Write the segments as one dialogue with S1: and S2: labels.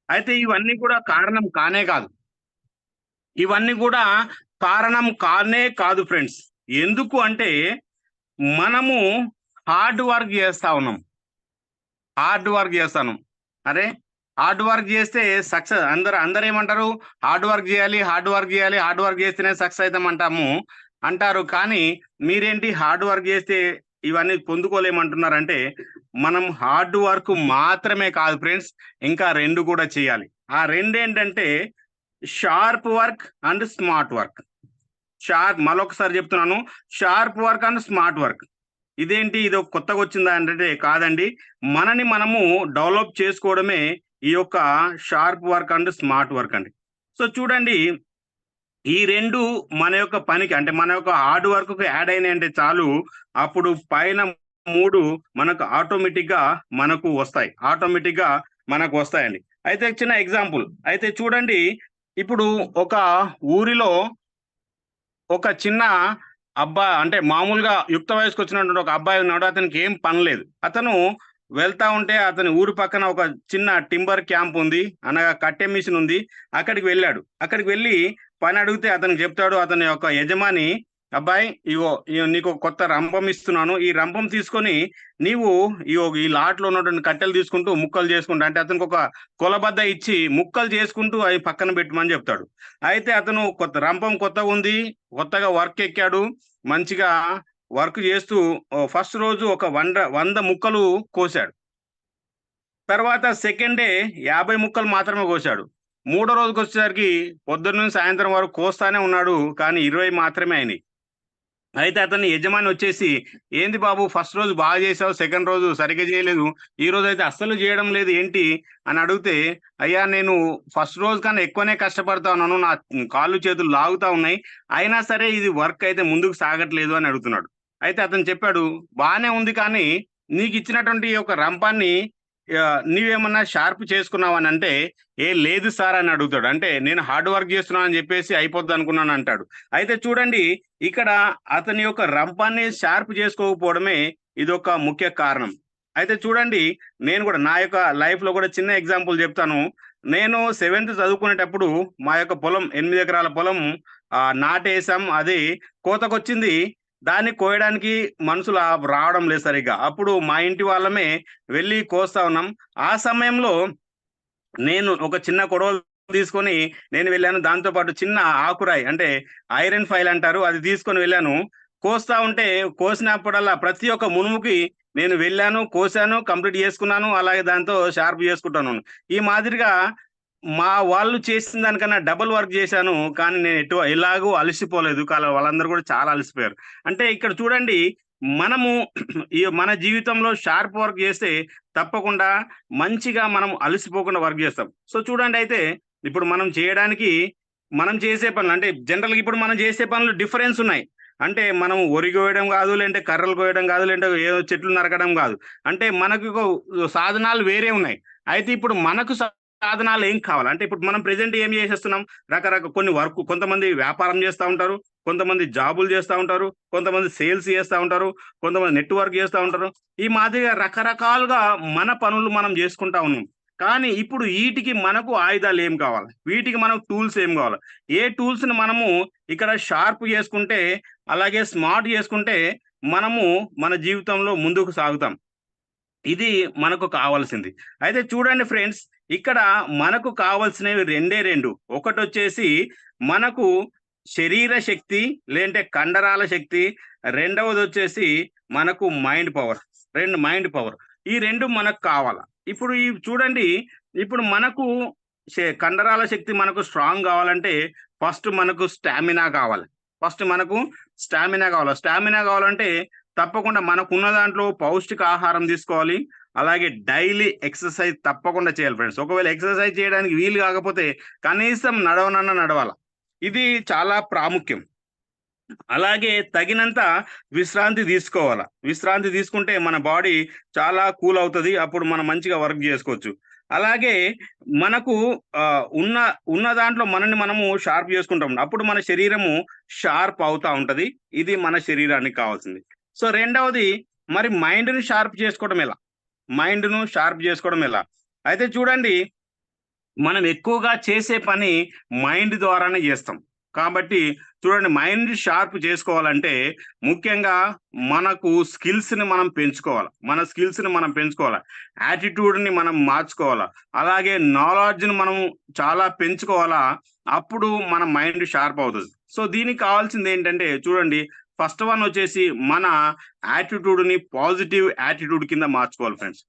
S1: అయితే ఇవన్నీ కూడా కారణం కానే కాదు. ఇవన్నీ కూడా కారణం కానే కాదు ఫ్రెండ్స్. ఎందుకు అంటే మనము హార్డ్ వర్క్ చేస్తా ఉన్నాం. హార్డ్ వర్క్ చేస్తాను. అరే! హార్డ్ వర్క్ చేస్తే సక్సెస్ అందరేమంటారు? హార్డ్ వర్క్ చేయాలి, హార్డ్ వర్క్ చేయాలి, హార్డ్ వర్క్ చేస్తేనే సక్సెస్ అయితామంటాము అంటారు. కానీ మీరేంటి హార్డ్ వర్క్ చేస్తే ఇవన్నీ పొందుకోలేమంటున్నారంటే, మనం హార్డ్ వర్క్ మాత్రమే కాదు ఫ్రెండ్స్, ఇంకా 2 కూడా చేయాలి. ఆ రెండేంటంటే sharp work and smart work. మళ్ళొకసారి చెప్తున్నాను. Sharp work and smart work. ఇదేంటి ఇదో కొత్తగొచ్చిందా అంటే కాదండి. మనని మనము డెవలప్ చేసుకోవడమే ఈ యొక్క sharp work and smart work అండి. సో చూడండి, ఈ 2 మన యొక్క పనికి అంటే మన యొక్క హార్డ్ వర్క్‌కి యాడ్ అయినాయంటే చాలు, అప్పుడు పైన 3 మనకు ఆటోమేటిక్‌గా మనకు వస్తాయి. ఆటోమేటిక్‌గా మనకు వస్తాయండి. అయితే చిన్న ఎగ్జాంపుల్. అయితే చూడండి, ఇప్పుడు ఒక ఊరిలో ఒక చిన్న అంటే మామూలుగా యుక్త వయస్సుకొచ్చినటువంటి ఒక అబ్బాయి ఉన్నాడు. అతనికి ఏం పని లేదు. అతను వెళ్తా ఉంటే అతని ఊరు పక్కన ఒక చిన్న టింబర్ క్యాంప్ ఉంది. అనగా కట్టె మిషన్ ఉంది. అక్కడికి వెళ్ళాడు. అక్కడికి వెళ్లి పని అడిగితే అతనికి చెప్తాడు అతని యొక్క యజమాని, "అబ్బాయి ఇగో నీకు ఒక కొత్త రంపం ఇస్తున్నాను. ఈ రంపం తీసుకొని నీవు ఈ లాట్‌లో ఉన్నటువంటి కట్టెలు తీసుకుంటూ ముక్కలు చేసుకుంటూ" అంటే అతనికి ఒక కొలబద్ద ఇచ్చి ముక్కలు చేసుకుంటూ అయి పక్కన పెట్టమని చెప్తాడు. అయితే అతను రంపం కొత్తగుంది. కొత్తగా వర్క్ ఎక్కాడు. మంచిగా వర్క్ చేస్తూ ఫస్ట్ రోజు ఒక 100 ముక్కలు కోసాడు. తర్వాత సెకండ్ డే 50 ముక్కలు మాత్రమే కోసాడు. మూడో రోజుకొచ్చేసరికి పొద్దున్న నుంచి సాయంత్రం వరకు కోస్తానే ఉన్నాడు. కానీ 20 మాత్రమే అయినాయి. అయితే అతని యజమాని వచ్చేసి, "ఏంది బాబు ఫస్ట్ రోజు బాగా చేసావు. సెకండ్ రోజు సరిగ్గా చేయలేదు. ఈ రోజైతే అస్సలు చేయడం లేదు ఏంటి?" అని అడిగితే, "అయ్యా నేను ఫస్ట్ రోజు కన్నా ఎక్కువనే కష్టపడతా ఉన్నాను. నా కాళ్ళు చేతులు లాగుతా ఉన్నాయి. అయినా సరే ఇది వర్క్ అయితే ముందుకు సాగట్లేదు" అని అడుగుతున్నాడు. అయితే అతను చెప్పాడు, "బానే ఉంది కానీ నీకిచ్చినటువంటి ఈ యొక్క రంపాన్ని నీవేమన్నా షార్ప్ చేసుకున్నావనంటే" "ఏ లేదు సార్" అని అడుగుతాడు. అంటే నేను హార్డ్ వర్క్ చేస్తున్నానని చెప్పేసి అయిపోద్దనుకున్నానంటాడు. అయితే చూడండి, ఇక్కడ అతని యొక్క రంపాన్ని షార్ప్ చేసుకోకపోవడమే ఇదొక ముఖ్య కారణం. అయితే చూడండి, నేను గూడా నా యొక్క లైఫ్‌లో గూడా చిన్న ఎగ్జాంపుల్ జెప్తాను. నేను సెవెంత్ చదువుకునేటప్పుడు మా యొక్క పొలం 8 ఎకరాల పొలం నాటేసాం. అది కోతకొచ్చింది. దాన్ని కోయడానికి మనుషులు రావడం లేదు సరిగ్గా. అప్పుడు మా ఇంటి వాళ్ళమే వెళ్లి కోస్తా ఉన్నాం. ఆ సమయంలో నేను ఒక చిన్న కొడవలి తీసుకొని నేను వెళ్ళాను. దాంతో పాటు చిన్న ఆకురాయి అంటే ఐరన్ ఫైల్ అంటారు. అది తీసుకొని వెళ్ళాను. కోస్తా ఉంటే కోసినప్పుడల్లా ప్రతి ఒక్క మునుముకి నేను వెళ్ళాను, కోసాను, కంప్లీట్ చేసుకున్నాను. అలాగే దాంతో షార్ప్ చేసుకుంటాను. ఈ మాదిరిగా మా వాళ్ళు చేసిన దానికన్నా డబుల్ వర్క్ చేశాను. కానీ నేను ఎలాగూ అలసిపోలేదు. వాళ్ళందరూ కూడా చాలా అలసిపోయారు. అంటే ఇక్కడ చూడండి, మనము మన జీవితంలో షార్ప్ వర్క్ చేస్తే తప్పకుండా మంచిగా మనం అలసిపోకుండా వర్క్ చేస్తాం. సో చూడండి, అయితే ఇప్పుడు మనం చేసే పనులు అంటే జనరల్‌గా ఇప్పుడు మనం చేసే పనులు డిఫరెన్స్ ఉన్నాయి. అంటే మనం వరి కోయడం కాదు, లేదంటే కర్రలు కోయడం కాదు, లేదంటే ఏదో చెట్లు నరకడం కాదు. అంటే మనకు సాధనాలు వేరే ఉన్నాయి. అయితే ఇప్పుడు మనకు సాధనాలు ఏం కావాలి? అంటే ఇప్పుడు మనం ప్రెజెంట్ ఏం చేసేస్తున్నాం? కొన్ని కొంతమంది వ్యాపారం చేస్తా ఉంటారు. కొంతమంది జాబులు చేస్తా ఉంటారు. కొంతమంది సేల్స్ చేస్తా ఉంటారు. కొంతమంది నెట్‌వర్క్ చేస్తా ఉంటారు. ఈ మాదిరిగా రకరకాలుగా మన పనులు మనం చేసుకుంటా ఉన్నాం. కానీ ఇప్పుడు ఈటికి మనకు ఆయుధాలు ఏం కావాలి? వీటికి మనకు టూల్స్ ఏం కావాలి? ఏ టూల్స్‌ని మనము ఇక్కడ షార్ప్ చేసుకుంటే, అలాగే స్మార్ట్ చేసుకుంటే మనము మన జీవితంలో ముందుకు సాగుతాం. ఇది మనకు కావాల్సింది. అయితే చూడండి ఫ్రెండ్స్, ఇక్కడ మనకు కావాల్సినవి రెండే 2. ఒకటొచ్చేసి మనకు శరీర శక్తి, లేదంటే కండరాల శక్తి. రెండవదొచ్చేసి మనకు మైండ్ పవర్. ఈ 2 మనకు కావాల. ఇప్పుడు చూడండి, ఇప్పుడు మనకు కండరాల శక్తి మనకు స్ట్రాంగ్ కావాలంటే ఫస్ట్ మనకు స్టామినా కావాలి. ఫస్ట్ మనకు స్టామినా కావాలి. స్టామినా కావాలంటే తప్పకుండా మనకున్న దాంట్లో పౌష్టికాహారం తీసుకోవాలి. అలాగే డైలీ ఎక్సర్‌సైజ్ తప్పకుండా చేయాలి ఫ్రెండ్స్. ఒకవేళ ఎక్సర్‌సైజ్ చేయడానికి వీలు కాకపోతే కనీసం నడవాల. ఇది చాలా ప్రాముఖ్యం. అలాగే తగినంత విశ్రాంతి తీసుకోవాల. విశ్రాంతి తీసుకుంటే మన బాడీ చాలా కూల్ అవుతది. అప్పుడు మనం మంచిగా వర్క్ జేసుకోవచ్చు. అలాగే మనకు ఉన్న ఉన్న దాంట్లో మనల్ని మనము షార్ప్ చేసుకుంటాం. అప్పుడు మన శరీరము షార్ప్ అవుతా ఉంటది. ఇది మన శరీరానికి కావాల్సింది. సో, రెండవది మరి మైండ్‌ని షార్ప్ చేసుకోవడం ఎలా? అయితే చూడండి, మనం ఎక్కువగా చేసే పని మైండ్ ద్వారానే చేస్తాం. కాబట్టి చూడండి, మైండ్ షార్ప్ చేసుకోవాలంటే ముఖ్యంగా మనకు స్కిల్స్‌ని మనం పెంచుకోవాల. మన స్కిల్స్‌ని మనం పెంచుకోవాల. యాటిట్యూడ్‌ని మనం మార్చుకోవాలా. అలాగే నాలెడ్జ్‌ని మనం చాలా పెంచుకోవాలా. అప్పుడు మన మైండ్ షార్ప్ అవుతది. సో, దీనికి కావాల్సిందేంటంటే చూడండి, ఫస్ట్ వన్ వచ్చేసి మన యాటిట్యూడ్‌ని పాజిటివ్ యాటిట్యూడ్ కింద మార్చుకోవాలి ఫ్రెండ్స్.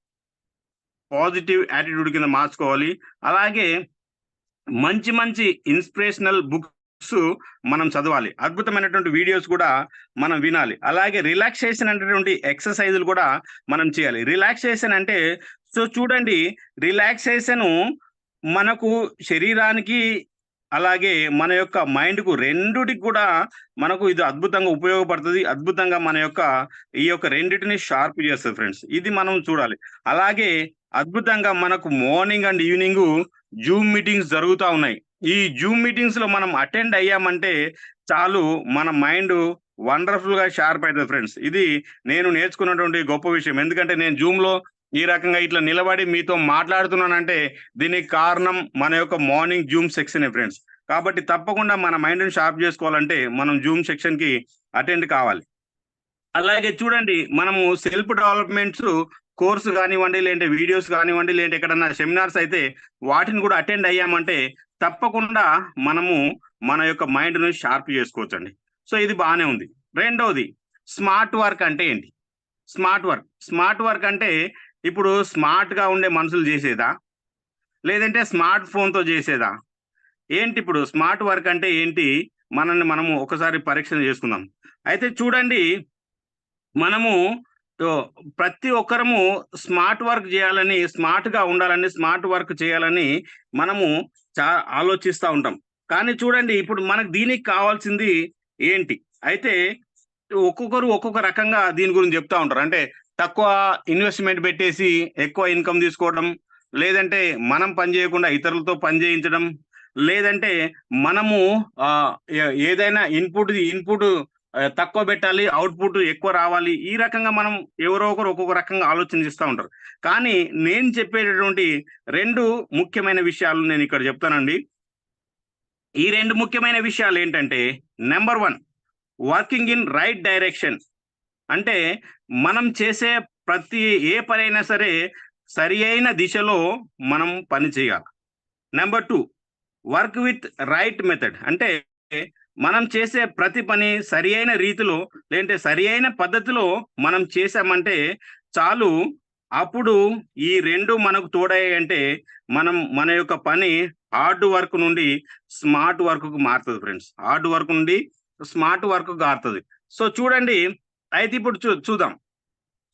S1: పాజిటివ్ యాటిట్యూడ్ కింద మార్చుకోవాలి. అలాగే మంచి మంచి ఇన్స్పిరేషనల్ బుక్స్ మనం చదవాలి. అద్భుతమైనటువంటి వీడియోస్ కూడా మనం వినాలి. అలాగే రిలాక్సేషన్ అనేటువంటి ఎక్సర్సైజులు కూడా మనం చేయాలి. రిలాక్సేషన్ అంటే సో చూడండి, రిలాక్సేషను మనకు శరీరానికి అలాగే మన యొక్క మైండ్‌కు రెండిటికి కూడా మనకు ఇది అద్భుతంగా ఉపయోగపడుతది. అద్భుతంగా మన యొక్క ఈ యొక్క రెండిటిని షార్ప్ చేస్తది ఫ్రెండ్స్. ఇది మనం చూడాలి. అలాగే అద్భుతంగా మనకు morning and evening Zoom meetings జరుగుతా ఉన్నాయి. ఈ జూమ్ మీటింగ్స్‌లో మనం అటెండ్ అయ్యామంటే చాలు, మన మైండు వండర్‌ఫుల్‌గా షార్ప్ అయితది ఫ్రెండ్స్. ఇది నేను నేర్చుకున్నటువంటి గొప్ప విషయం. ఎందుకంటే నేను జూమ్‌లో ఈ రకంగా ఇట్లా నిలబడి మీతో మాట్లాడుతున్నానంటే దీనికి కారణం మన యొక్క మార్నింగ్ జూమ్ సెక్షనే ఫ్రెండ్స్. కాబట్టి తప్పకుండా మన మైండ్‌ని షార్ప్ చేసుకోవాలంటే మనం జూమ్ సెక్షన్‌కి అటెండ్ కావాలి. అలాగే చూడండి, మనము సెల్ఫ్ డెవలప్‌మెంట్స్ కోర్స్ గానివ్వండి, లేదంటే వీడియోస్ గానివ్వండి, లేదంటే ఎక్కడన్నా సెమినార్స్ అయితే వాటిని కూడా అటెండ్ అయ్యామంటే తప్పకుండా మనము మన యొక్క మైండ్‌ని షార్ప్ చేసుకోవచ్చండి. సో, ఇది బానే ఉంది. రెండోది, స్మార్ట్ వర్క్ అంటే ఏంటి? Smart work. స్మార్ట్ వర్క్ అంటే ఇప్పుడు స్మార్ట్‌గా ఉండే మనుషులు చేసేదా? లేదంటే స్మార్ట్ ఫోన్‌తో చేసేదా? ఏంటి ఇప్పుడు స్మార్ట్ వర్క్ అంటే ఏంటి? మనల్ని మనము ఒకసారి పరీక్ష చేసుకుందాం. అయితే చూడండి, మనము ఓ ప్రతి ఒక్కరము స్మార్ట్ వర్క్ జేయాలని, స్మార్ట్‌గా ఉండాలని, స్మార్ట్ వర్క్ చేయాలని మనము చా ఆలోచిస్తా ఉంటాం. కానీ చూడండి, ఇప్పుడు మనకు దీనికి కావాల్సింది ఏంటి? అయితే ఒక్కొక్కరు ఒక్కొక్క రకంగా దీని గురించి చెప్తా ఉంటారు. అంటే తక్కువ ఇన్వెస్ట్‌మెంట్ పెట్టేసి ఎక్కువ ఇన్‌కమ్ తీసుకోవడం, లేదంటే మనం పని చేయకుండా ఇతరులతో పని చేయించడం, లేదంటే మనము ఏదైనా ఇన్‌పుట్ తక్కువ పెట్టాలి, అవుట్‌పుట్ ఎక్కువ రావాలి. ఈ రకంగా మనం ఎవరో ఒకరు ఒక్కొక్క రకంగా ఆలోచన చేస్తా ఉంటారు. కానీ నేను చెప్పేటటువంటి 2 ముఖ్యమైన విషయాలు నేనిక్కడ చెప్తానండి. ఈ 2 ముఖ్యమైన విషయాలేంటంటే, number 1, working in right direction. అంటే మనం చేసే ప్రతి ఏ పనైనా సరే సరియైన దిశలో మనం పని చేయాలి. Number 2, work with right method. అంటే మనం చేసే ప్రతి పని సరియైన రీతిలో, లేదంటే సరియైన పద్ధతిలో మనం చేశామంటే చాలు. అప్పుడు ఈ 2 మనకు తోడయ్యాయంటే మనం మన యొక్క పని హార్డ్ వర్క్ నుండి స్మార్ట్ వర్క్‌కు మారుతది ఫ్రెండ్స్. హార్డ్ వర్క్ నుండి స్మార్ట్ వర్క్‌కు మారుతది. సో చూడండి, అయితే ఇప్పుడు చూద్దాం.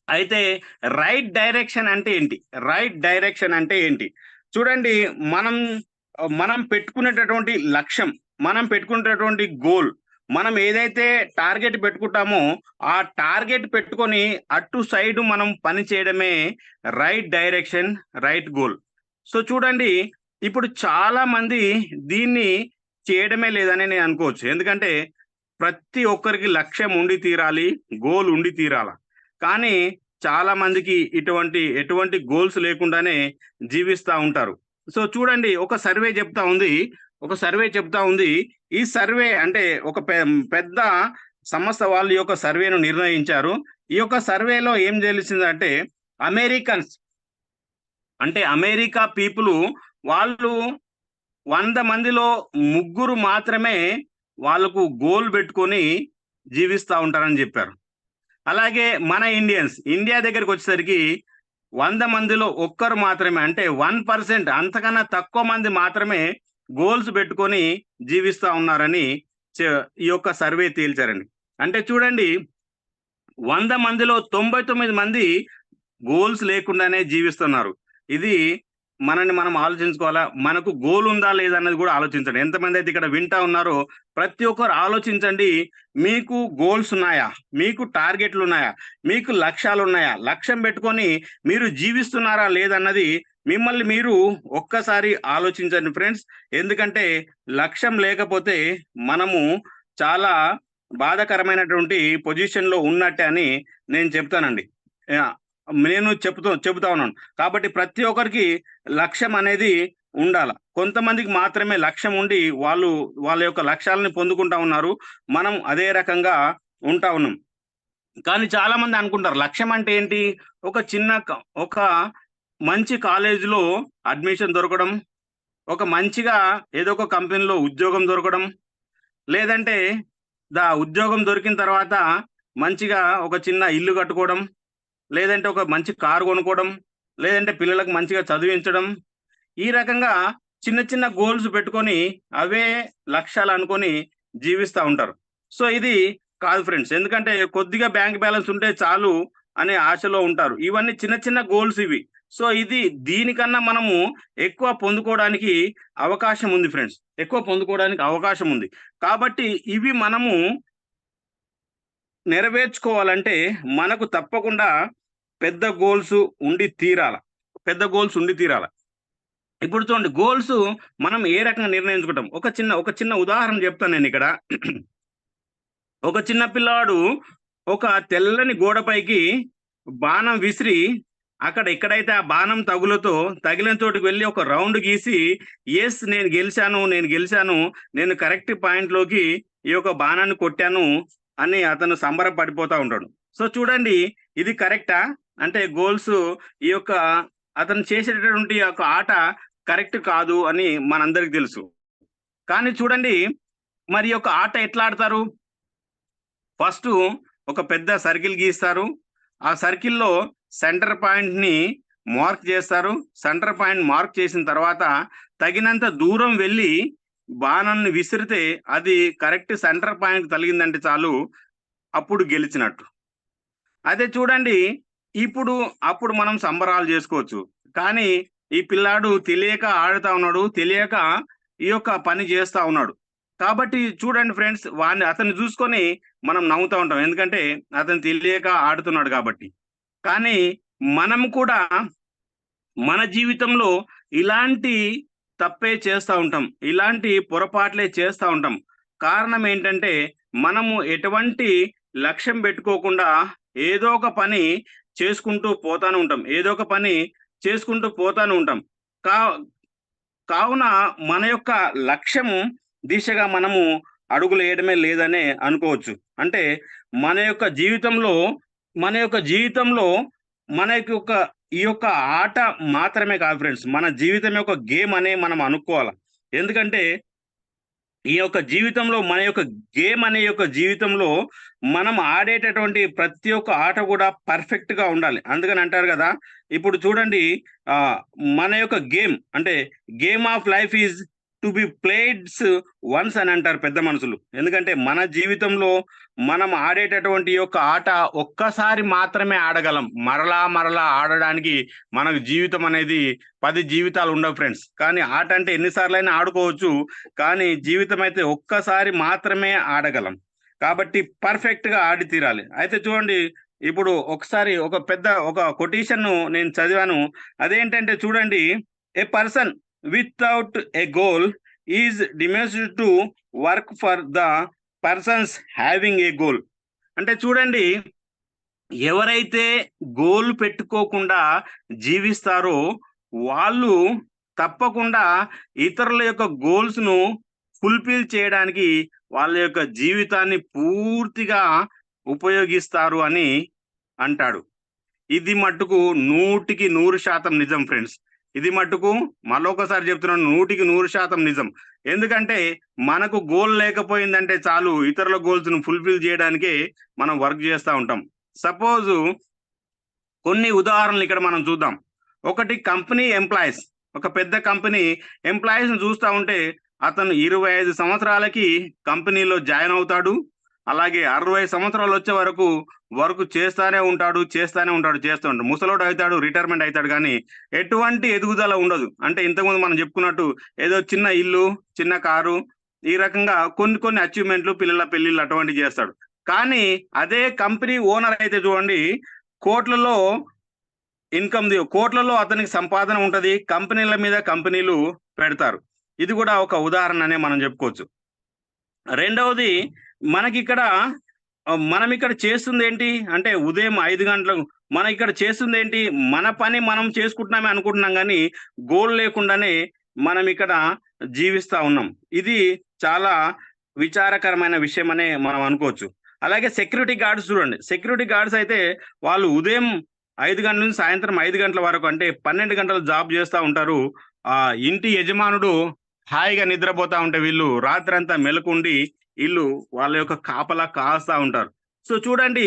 S1: అయితే రైట్ డైరెక్షన్ అంటే ఏంటి? రైట్ డైరెక్షన్ అంటే ఏంటి? చూడండి, మనం మనం పెట్టుకునేటటువంటి లక్ష్యం, మనం పెట్టుకునేటటువంటి గోల్, మనం ఏదైతే టార్గెట్ పెట్టుకుంటామో, ఆ టార్గెట్ పెట్టుకొని అటు సైడ్ మనం పని చేయడమే right direction, right goal. So చూడండి, ఇప్పుడు చాలా మంది దీన్ని చేయడమే లేదని నేను అనుకోవచ్చు. ఎందుకంటే ప్రతి ఒక్కరికి లక్ష్యం ఉండి తీరాలి, గోల్ ఉండి తీరాల. కానీ చాలా మందికి ఎటువంటి గోల్స్ లేకుండానే జీవిస్తా ఉంటారు. సో చూడండి, ఒక సర్వే చెప్తా ఉంది. ఈ సర్వే అంటే ఒక పెద్ద సంస్థ వాళ్ళు ఈ యొక్క సర్వేను నిర్ణయించారు. ఈ యొక్క సర్వేలో ఏం తెలిసిందంటే, అమెరికన్స్ అంటే అమెరికా పీపుల్ వాళ్ళు 100 మందిలో ముగ్గురు మాత్రమే వాళ్ళకు గోల్ పెట్టుకొని జీవిస్తా ఉంటారని చెప్పారు. అలాగే మన ఇండియా దగ్గరికొచ్చేసరికి 100 మందిలో ఒక్కరు మాత్రమే, అంటే 1% అంతకన్నా తక్కువ మంది మాత్రమే గోల్స్ పెట్టుకొని జీవిస్తా ఉన్నారని ఈ యొక్క సర్వే తేల్చారండి. అంటే చూడండి, 100 మందిలో 99 మంది గోల్స్ లేకుండానే జీవిస్తున్నారు. ఇది మనల్ని మనం ఆలోచించుకోవాలా. మనకు గోల్ ఉందా లేదా అన్నది కూడా ఆలోచించండి. ఎంతమంది అయితే ఇక్కడ వింటా ఉన్నారో ప్రతి ఒక్కరు ఆలోచించండి. మీకు గోల్స్ ఉన్నాయా? మీకు టార్గెట్లు ఉన్నాయా? మీకు లక్ష్యాలు ఉన్నాయా? లక్ష్యం పెట్టుకొని మీరు జీవిస్తున్నారా లేదన్నది మిమ్మల్ని మీరు ఒక్కసారి ఆలోచించండి ఫ్రెండ్స్. ఎందుకంటే లక్ష్యం లేకపోతే మనము చాలా బాధాకరమైనటువంటి పొజిషన్‌లో ఉన్నట్టే అని నేను చెప్తానండి. యాహ్! నేను చెబుతా ఉన్నాను. కాబట్టి ప్రతి ఒక్కరికి లక్ష్యం అనేది ఉండాల. కొంతమందికి మాత్రమే లక్ష్యం ఉండి వాళ్ళ యొక్క లక్ష్యాలను పొందుకుంటా ఉన్నారు. మనం అదే రకంగా ఉంటా ఉన్నాం. కానీ చాలా మంది అనుకుంటారు లక్ష్యం అంటే ఏంటి? ఒక మంచి కాలేజీలో అడ్మిషన్ దొరకడం, ఒక మంచిగా ఏదో ఒక కంపెనీలో ఉద్యోగం దొరకడం, లేదంటే ఉద్యోగం దొరికిన తర్వాత మంచిగా ఒక చిన్న ఇల్లు కట్టుకోవడం, లేదంటే ఒక మంచి కారు కొనుక్కోవడం, లేదంటే పిల్లలకు మంచిగా చదివించడం. ఈ రకంగా చిన్న చిన్న గోల్స్ పెట్టుకొని అవే లక్ష్యాలు అనుకొని జీవిస్తా ఉంటారు. సో ఇది కాదు ఫ్రెండ్స్. ఎందుకంటే కొద్దిగా బ్యాంక్ బ్యాలెన్స్ ఉంటే చాలు అనే ఆశలో ఉంటారు. ఇవన్నీ చిన్న చిన్న గోల్స్ ఇవి. సో దీనికన్నా మనము ఎక్కువ పొందుకోవడానికి అవకాశం ఉంది ఫ్రెండ్స్. ఎక్కువ పొందుకోవడానికి అవకాశం ఉంది. కాబట్టి ఇవి మనము నెరవేర్చుకోవాలంటే మనకు తప్పకుండా పెద్ద గోల్స్ ఉండి తీరాల. పెద్ద గోల్స్ ఉండి తీరాల. ఇప్పుడు చూడండి గోల్స్ మనం ఏ రకంగా నిర్ణయించుకుంటాం? ఒక చిన్న ఉదాహరణ చెప్తాను నేనిక్కడ. ఒక చిన్న పిల్లవాడు ఒక తెల్లని గోడపైకి బాణం విసిరి అక్కడ ఎక్కడైతే ఆ బాణం తగిలిన చోటుకి వెళ్ళి ఒక రౌండ్ గీసి యెస్ నేను గెలిచాను, నేను కరెక్ట్ పాయింట్‌లోకి ఈ యొక్క బాణాన్ని కొట్టాను అని అతను సంబరపడిపోతా ఉంటాడు. సో చూడండి ఇది కరెక్టా? అంటే గోల్స్ ఈ యొక్క అతను చేసేటటువంటి యొక్క ఆట కరెక్ట్ కాదు అని మనందరికి తెలుసు. కానీ చూడండి మరి యొక్క ఆట ఎట్లా ఆడతారు? ఫస్టు ఒక పెద్ద సర్కిల్ గీస్తారు. ఆ సర్కిల్‌లో సెంటర్ పాయింట్‌ని మార్క్ చేస్తారు. సెంటర్ పాయింట్ మార్క్ చేసిన తర్వాత తగినంత దూరం వెళ్ళి బాణాన్ని విసిరితే అది కరెక్ట్ సెంటర్ పాయింట్‌కి తగిలిందంటే చాలు అప్పుడు గెలిచినట్టు. అదే చూడండి అప్పుడు మనం సంబరాలు చేసుకోవచ్చు. కానీ ఈ పిల్లాడు తెలియక ఆడుతా ఉన్నాడు. తెలియక ఈ యొక్క పని చేస్తా ఉన్నాడు. కాబట్టి చూడండి ఫ్రెండ్స్ అతన్ని చూసుకొని మనం నవ్వుతా ఉంటాం. ఎందుకంటే అతను తెలియక ఆడుతున్నాడు కాబట్టి. కానీ మనం కూడా మన జీవితంలో ఇలాంటి తప్పే చేస్తా ఉంటాం. ఇలాంటి పొరపాట్లే చేస్తా ఉంటాం. కారణం ఏంటంటే మనము ఎటువంటి లక్ష్యం పెట్టుకోకుండా ఏదో ఒక పని చేసుకుంటూ పోతానే ఉంటాం. ఏదో ఒక పని చేసుకుంటూ పోతానే ఉంటాం. కా కావున మన యొక్క లక్ష్యము దిశగా మనము అడుగులేయడమే లేదనే అనుకోవచ్చు. అంటే మన యొక్క జీవితంలో మన యొక్క జీవితంలో మనకి ఈ యొక్క ఆట మాత్రమే కాదు ఫ్రెండ్స్. మన జీవితం యొక్క గేమ్ అనే మనం అనుకోవాల. ఎందుకంటే ఈ యొక్క జీవితంలో మన యొక్క గేమ్ అనే యొక్క జీవితంలో మనం ఆడేటటువంటి ప్రతి ఒక్క ఆట కూడా పర్ఫెక్ట్‌గా ఉండాలి. అందుకని అంటారు గదా! ఇప్పుడు చూడండి మన యొక్క గేమ్ అంటే game of life is to be played once అని అంటారు పెద్ద మనుషులు. ఎందుకంటే మన జీవితంలో మనం ఆడేటటువంటి యొక్క ఆట ఒక్కసారి మాత్రమే ఆడగలం. మరలా ఆడడానికి మనకు జీవితం అనేది 10 జీవితాలు ఉండవు ఫ్రెండ్స్. కానీ ఆట అంటే ఎన్ని సార్లైనా ఆడుకోవచ్చు. కానీ జీవితం అయితే ఒక్కసారి మాత్రమే ఆడగలం. కాబట్టి పర్ఫెక్ట్‌గా ఆడి తీరాలి. అయితే చూడండి ఇప్పుడు ఒక కొటేషన్‌ను నేను చదివాను. అదేంటంటే చూడండి a person without a goal is demotivated to work for the persons having a goal. అంటే చూడండి ఎవరైతే గోల్ పెట్టుకోకుండా జీవిస్తారో వాళ్ళు తప్పకుండా ఇతరుల యొక్క గోల్స్‌ను ఫుల్‌ఫిల్ చేయడానికి వాళ్ళ యొక్క జీవితాన్ని పూర్తిగా ఉపయోగిస్తారు అని అంటాడు. ఇది మట్టుకు 100% నిజం ఫ్రెండ్స్. ఇది మట్టుకు మళ్ళొకసారి చెప్తున్నాను 100% నిజం. ఎందుకంటే మనకు గోల్ లేకపోయిందంటే చాలు ఇతరుల గోల్స్‌ను ఫుల్‌ఫిల్ చేయడానికే మనం వర్క్ చేస్తా ఉంటాం. సపోజు కొన్ని ఉదాహరణలు ఇక్కడ మనం చూద్దాం. ఒకటి కంపెనీ ఎంప్లాయీస్. ఒక పెద్ద కంపెనీ ఎంప్లాయీస్‌ని చూస్తా ఉంటే అతను 25 సంవత్సరాలకి కంపెనీలో జాయిన్ అవుతాడు. అలాగే 60 సంవత్సరాలు వచ్చే వరకు వర్క్ చేస్తానే ఉంటాడు. ముసలోడు అవుతాడు, రిటైర్మెంట్ అవుతాడు కానీ ఎటువంటి ఎదుగుదల ఉండదు. అంటే ఇంతకుముందు మనం చెప్పుకున్నట్టు ఏదో చిన్న ఇల్లు, చిన్న కారు ఈ రకంగా కొన్ని అచీవ్‌మెంట్లు, పిల్లల పెళ్ళిళ్ళు అటువంటివి చేస్తాడు. కానీ అదే కంపెనీ ఓనర్ అయితే చూడండి కోట్లలో కోట్లలో అతనికి సంపాదన ఉంటది. కంపెనీల మీద కంపెనీలు పెడతారు. ఇది కూడా ఒక ఉదాహరణ అనే మనం చెప్పుకోవచ్చు. రెండవది మనం ఇక్కడ చేస్తుందేంటి అంటే ఉదయం 5 గంటలకు మనం ఇక్కడ చేస్తుందేంటి మన పని మనం చేసుకుంటున్నామే అనుకుంటున్నాం కానీ గోల్ లేకుండానే మనం ఇక్కడ జీవిస్తా ఉన్నాం. ఇది చాలా విచారకరమైన విషయం అనే మనం అనుకోవచ్చు. అలాగే సెక్యూరిటీ గార్డ్స్ చూడండి. సెక్యూరిటీ గార్డ్స్ అయితే వాళ్ళు ఉదయం 5 గంటల నుంచి సాయంత్రం 5 గంటల వరకు అంటే 12 గంటలు జాబ్ చేస్తా ఉంటారు. ఇంటి యజమానుడు హాయిగా నిద్రపోతా ఉంటే వీళ్ళు రాత్రంతా మెలకుండి ఈళ్ళు వాళ్ళ యొక్క కాపలా కాస్తా ఉంటారు. సో చూడండి,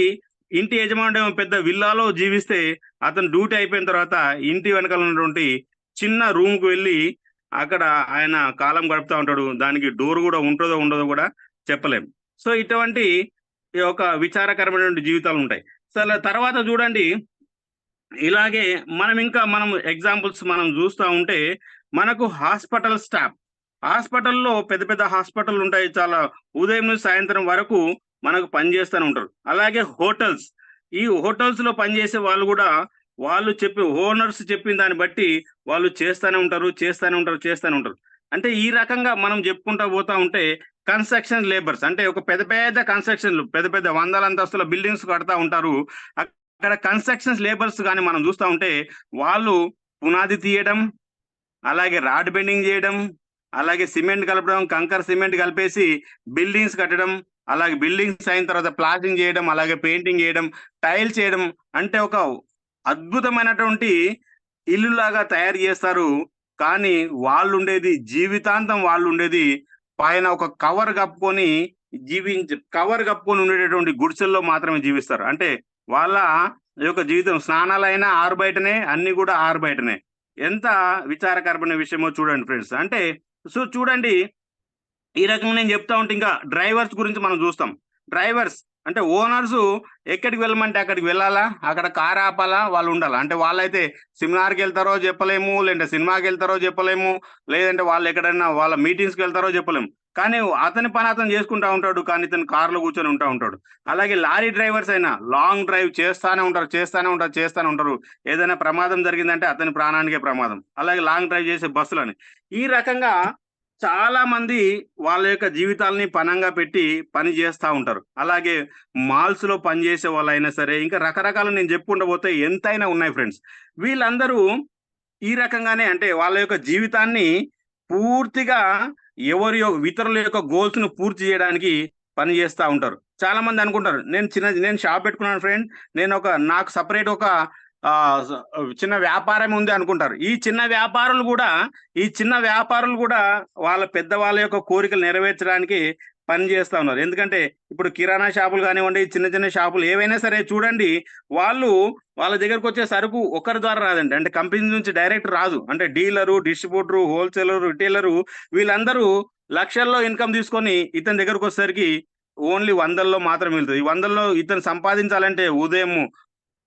S1: ఇంటి యజమానుడేమో పెద్ద విల్లాలో జీవిస్తే అతను డ్యూటీ అయిపోయిన తర్వాత ఇంటి వెనకాల ఉన్నటువంటి చిన్న రూమ్‌కి వెళ్లి అక్కడ ఆయన కాలం గడుపుతా ఉంటాడు. దానికి డోర్ గూడా ఉంటదో, ఉండదో గూడా చెప్పలేం. సో ఇటువంటి ఈ యొక్క విచారకరమైనటువంటి జీవితాలుంటాయి. సో అలా తర్వాత చూడండి, ఇలాగే మనం ఎగ్జాంపుల్స్ మనం చూస్తా ఉంటే మనకు హాస్పిటల్ స్టాఫ్. హాస్పిటల్‌లో పెద్ద పెద్ద హాస్పిటల్లుంటాయి. చాలా ఉదయం నుంచి సాయంత్రం వరకు మనకు పని చేస్తూనే ఉంటారు. అలాగే హోటల్స్. ఈ హోటల్స్‌లో పనిచేసే వాళ్ళు గూడా వాళ్ళు చెప్పి ఓనర్స్ చెప్పిన దాన్ని బట్టి వాళ్ళు చేస్తానే ఉంటారు, చేస్తానే ఉంటారు, చేస్తానే ఉంటారు. అంటే ఈ రకంగా మనం చెప్పుకుంటా పోతా ఉంటే కన్‌స్ట్రక్షన్ లేబర్స్ అంటే ఒక పెద్ద పెద్ద కన్‌స్ట్రక్షన్‌లు పెద్ద పెద్ద వందల అంతస్తుల బిల్డింగ్స్ కడతా ఉంటారు. అక్కడ కన్‌స్ట్రక్షన్స్ లేబర్స్ గాని మనం చూస్తా ఉంటే వాళ్ళు పునాది తీయడం, అలాగే రాడ్ బెండింగ్ చేయడం, అలాగే సిమెంట్ కలపడం, కంకర సిమెంట్ కలిపేసి బిల్డింగ్స్ కట్టడం, అలాగే బిల్డింగ్స్ అయిన తర్వాత ప్లాస్టింగ్ చేయడం, అలాగే పెయింటింగ్ చేయడం, టైల్స్ చేయడం అంటే ఒక అద్భుతమైనటువంటి ఇల్లులాగా తయారు చేస్తారు. కానీ జీవితాంతం వాళ్ళుండేది పైన ఒక కవర్ కప్పుకొని ఉండేటటువంటి గుడిసెల్లో మాత్రమే జీవిస్తారు. అంటే వాళ్ళ యొక్క జీవితం స్నానాలైనా ఆరుబయటనే, అన్నీ గూడా ఆరుబయటనే. ఎంత విచారకరమైన విషయమో చూడండి ఫ్రెండ్స్. అంటే సో చూడండి, ఈ రకంగా నేను చెప్తా ఉంటే ఇంకా డ్రైవర్స్ గురించి మనం చూస్తాం. డ్రైవర్స్ అంటే ఓనర్సు ఎక్కడికి వెళ్ళమంటే అక్కడికి వెళ్ళాలా, అక్కడ కార్ ఆపాలా, వాళ్ళు ఉండాలా. అంటే వాళ్ళైతే సెమినార్‌కెళ్తారో చెప్పలేము, లేదంటే సినిమాకెళ్తారో చెప్పలేము, లేదంటే వాళ్ళు ఎక్కడైనా వాళ్ళ మీటింగ్స్‌కెళ్తారో చెప్పలేము. కానీ అతని పని అతను చేసుకుంటా ఉంటాడు. కానీ ఇతను కార్‌లో కూర్చొని ఉంటాడు. అలాగే లారీ డ్రైవర్స్ అయినా లాంగ్ డ్రైవ్ చేస్తానే ఉంటారు, చేస్తానే ఉంటారు, చేస్తానే ఉంటారు. ఏదైనా ప్రమాదం జరిగిందంటే అతని ప్రాణానికే ప్రమాదం. అలాగే లాంగ్ డ్రైవ్ చేసే బస్సులని. ఈ రకంగా చాలా మంది వాళ్ళ యొక్క జీవితాల్ని పణంగా పెట్టి పని చేస్తా ఉంటారు. అలాగే మాల్స్‌లో పనిచేసే వాళ్ళైనా సరే, ఇంకా రకరకాలు నేను చెప్పుకుంటూ పోతే ఎంతైనా ఉన్నాయి ఫ్రెండ్స్. వీళ్ళందరూ ఈ రకంగానే అంటే వాళ్ళ యొక్క జీవితాన్ని పూర్తిగా ఇతరుల యొక్క గోల్స్‌ను పూర్తి చేయడానికి పని చేస్తా ఉంటారు. చాలా మంది అనుకుంటారు, నేను షాప్ పెట్టుకున్నాను ఫ్రెండ్. నాకు సెపరేట్ ఒక చిన్న వ్యాపారం ఉంది అనుకుంటారు. ఈ చిన్న వ్యాపారులు గూడా వాళ్ళ యొక్క కోరికలు నెరవేర్చడానికి పని చేస్తా ఉన్నారు. ఎందుకంటే ఇప్పుడు కిరాణా షాపులు గానివ్వండి, చిన్న చిన్న షాపులు ఏవైనా సరే చూడండి, వాళ్ళ దగ్గరకొచ్చే సరుకు ఒకరి ద్వారా రాదండి. అంటే కంపెనీ నుంచి డైరెక్ట్ రాదు. అంటే డీలరు, డిస్ట్రిబ్యూటరు, హోల్‌సేలరు, రిటైలరు వీళ్ళందరూ లక్షల్లో ఇన్‌కమ్ తీసుకొని ఇతని దగ్గరకొచ్చేసరికి ఓన్లీ వందల్లో మాత్రమే మిగులుతది. ఈ వందల్లో ఇతను సంపాదించాలంటే ఉదయం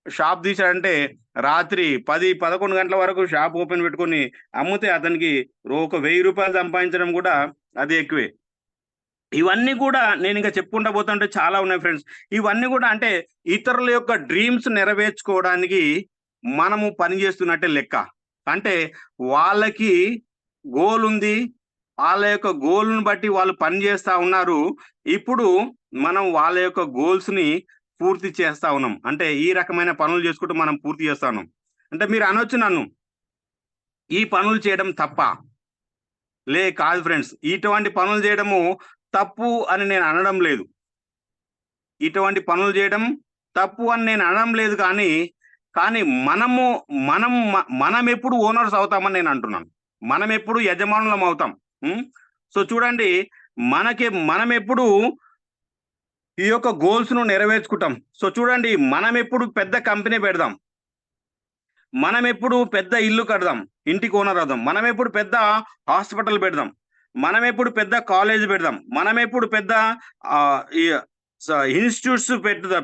S1: షాప్ తీశాడంటే రాత్రి 10, 11 గంటల వరకు షాప్ ఓపెన్ పెట్టుకొని అమ్మితే అతనికి ఒక రూ. 1000 సంపాదించడం గూడా అది ఎక్కువే. ఇవన్నీ కూడా నేనింక చెప్పుకుంటా పోతుంటే చాలా ఉన్నాయి ఫ్రెండ్స్. ఇవన్నీ గూడా అంటే ఇతరుల యొక్క డ్రీమ్స్ నెరవేర్చుకోవడానికి మనము పని చేస్తున్నట్టే లెక్క. అంటే వాళ్ళకి గోల్ ఉంది. వాళ్ళ యొక్క గోల్‌ని బట్టి వాళ్ళు పని చేస్తా ఉన్నారు. ఇప్పుడు మనం వాళ్ళ యొక్క గోల్స్‌ని పూర్తి చేస్తా ఉన్నాం. అంటే ఈ రకమైన పనులు చేసుకుంటూ మనం పూర్తి చేస్తా ఉన్నాం. అంటే మీరు అనొచ్చు నన్ను, ఈ పనులు చేయడం తప్పా? కాదు ఫ్రెండ్స్. ఇటువంటి పనులు చేయడము తప్పు అని నేను అనడం లేదు. ఇటువంటి పనులు చేయడం తప్పు అని నేను అనడం లేదు కానీ మనము మనం మనమెప్పుడు ఓనర్స్ అవుతామని నేను అంటున్నాను. మనమెప్పుడు యజమానులం అవుతాం. హ్మ్. సో చూడండి, మనమెప్పుడు ఈ యొక్క గోల్స్‌ను నెరవేర్చుకుంటాం. సో చూడండి, మనమెప్పుడు పెద్ద కంపెనీ పెడదాం. మనమెప్పుడు పెద్ద ఇల్లు కడదాం. ఇంటికి ఓనర్ అవుదాం. మనమెప్పుడు పెద్ద హాస్పిటల్ పెడదాం. మనమెప్పుడు పెద్ద కాలేజ్ పెడదాం. మనమెప్పుడు పెద్ద ఈ ఇన్‌స్టిట్యూట్స్